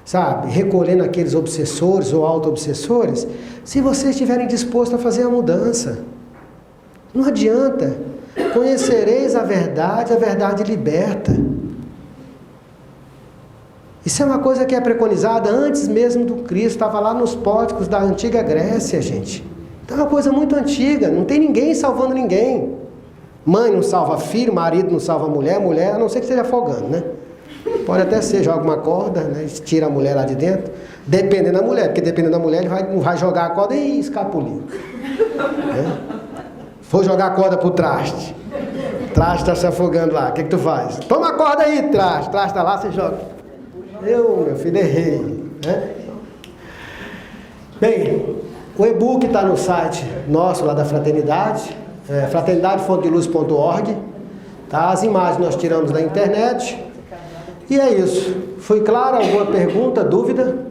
A: sabe, recolhendo aqueles obsessores ou auto-obsessores, se vocês estiverem dispostos a fazer a mudança. Não adianta. Conhecereis a verdade liberta. Isso é uma coisa que é preconizada antes mesmo do Cristo, estava lá nos pórticos da antiga Grécia, gente. Então é uma coisa muito antiga, não tem ninguém salvando ninguém. Mãe não salva filho, marido não salva mulher, a não ser que esteja afogando, né? Pode até ser, joga uma corda, né? Tira a mulher lá de dentro, dependendo da mulher, porque dependendo da mulher, ele não vai jogar a corda e escapulir. Né? For jogar a corda pro traste, o traste está se afogando lá, o que tu faz? Toma a corda aí, traste está lá, você joga. Meu filho, errei. Né? Bem, o e-book está no site nosso lá da Fraternidade, fraternidadefonteluz.org. Tá? As imagens nós tiramos da internet. E é isso. Foi claro? Alguma pergunta, dúvida?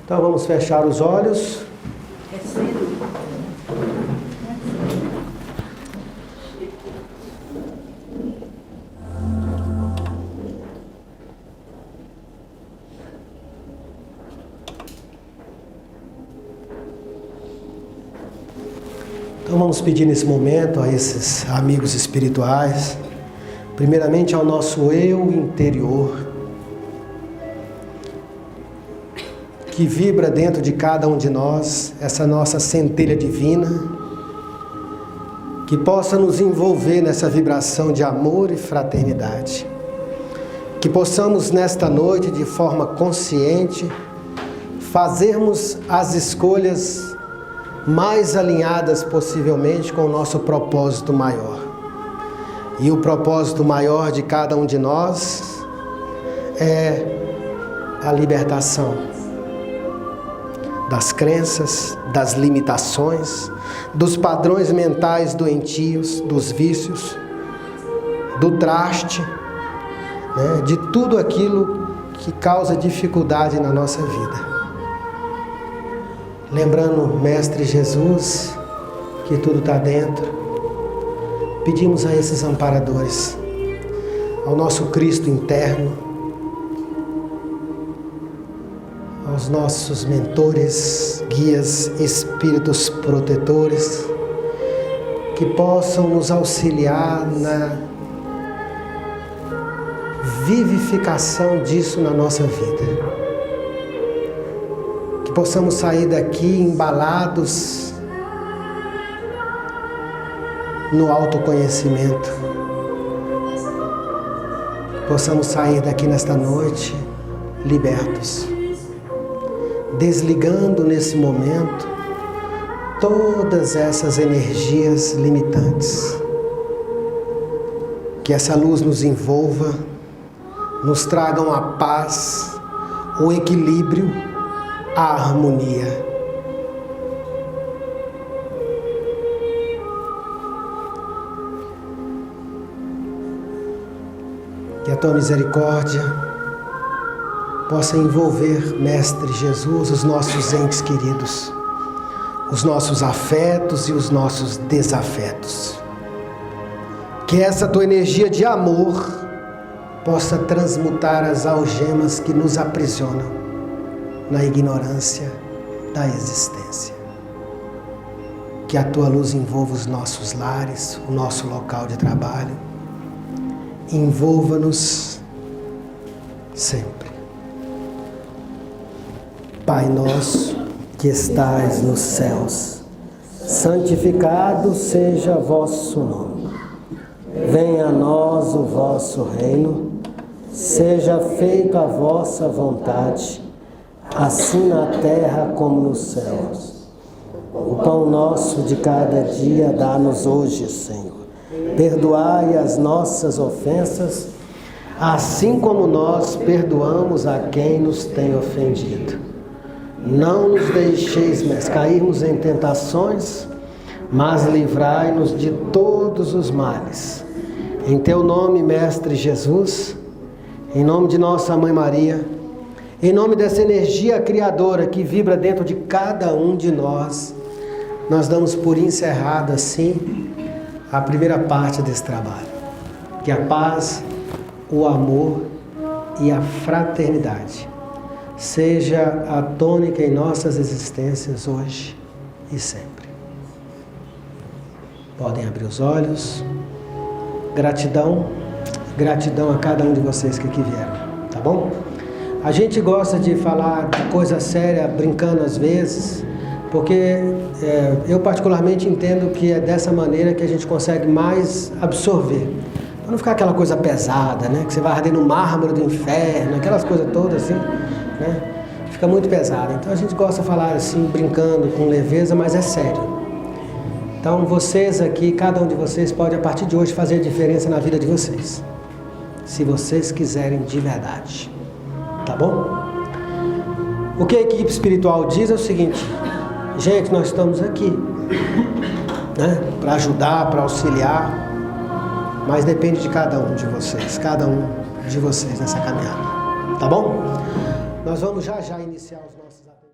A: Então vamos fechar os olhos. Então vamos pedir nesse momento a esses amigos espirituais, primeiramente ao nosso eu interior, que vibra dentro de cada um de nós, essa nossa centelha divina, que possa nos envolver nessa vibração de amor e fraternidade. Que possamos nesta noite, de forma consciente, fazermos as escolhas mais alinhadas possivelmente com o nosso propósito maior. E o propósito maior de cada um de nós é a libertação das crenças, das limitações, dos padrões mentais doentios, dos vícios, do traste, né, de tudo aquilo que causa dificuldade na nossa vida. Lembrando o Mestre Jesus, que tudo está dentro, pedimos a esses amparadores, ao nosso Cristo interno, aos nossos mentores, guias, espíritos protetores, que possam nos auxiliar na vivificação disso na nossa vida. Que possamos sair daqui embalados no autoconhecimento. Que possamos sair daqui nesta noite libertos, desligando nesse momento todas essas energias limitantes. Que essa luz nos envolva, nos tragam a paz, o equilíbrio, a harmonia. Que a tua misericórdia possa envolver, Mestre Jesus, os nossos entes queridos, os nossos afetos e os nossos desafetos. Que essa tua energia de amor possa transmutar as algemas que nos aprisionam na ignorância da existência. Que a tua luz envolva os nossos lares, o nosso local de trabalho. Envolva-nos sempre. Pai nosso, que estais nos céus, santificado seja vosso nome. Venha a nós o vosso reino, seja feita a vossa vontade, assim na terra como nos céus. O pão nosso de cada dia dá-nos hoje, Senhor. Perdoai as nossas ofensas, assim como nós perdoamos a quem nos tem ofendido. Não nos deixeis cairmos em tentações, mas livrai-nos de todos os males. Em teu nome, Mestre Jesus, em nome de nossa Mãe Maria, em nome dessa energia criadora que vibra dentro de cada um de nós, nós damos por encerrada, assim, a primeira parte desse trabalho. Que a paz, o amor e a fraternidade seja a tônica em nossas existências hoje e sempre. Podem abrir os olhos. Gratidão a cada um de vocês que aqui vieram, tá bom? A gente gosta de falar de coisa séria, brincando às vezes, porque eu particularmente entendo que é dessa maneira que a gente consegue mais absorver. Para não ficar aquela coisa pesada, né? Que você vai arder no mármore do inferno, aquelas coisas todas assim, né? Fica muito pesado. Então a gente gosta de falar assim, brincando, com leveza, mas é sério. Então vocês aqui, cada um de vocês pode a partir de hoje fazer diferença na vida de vocês. Se vocês quiserem de verdade. Tá bom? O que a equipe espiritual diz é o seguinte: gente, nós estamos aqui, né? Para ajudar, para auxiliar, mas depende de cada um de vocês nessa caminhada. Tá bom? Nós vamos já iniciar os nossos atendimentos.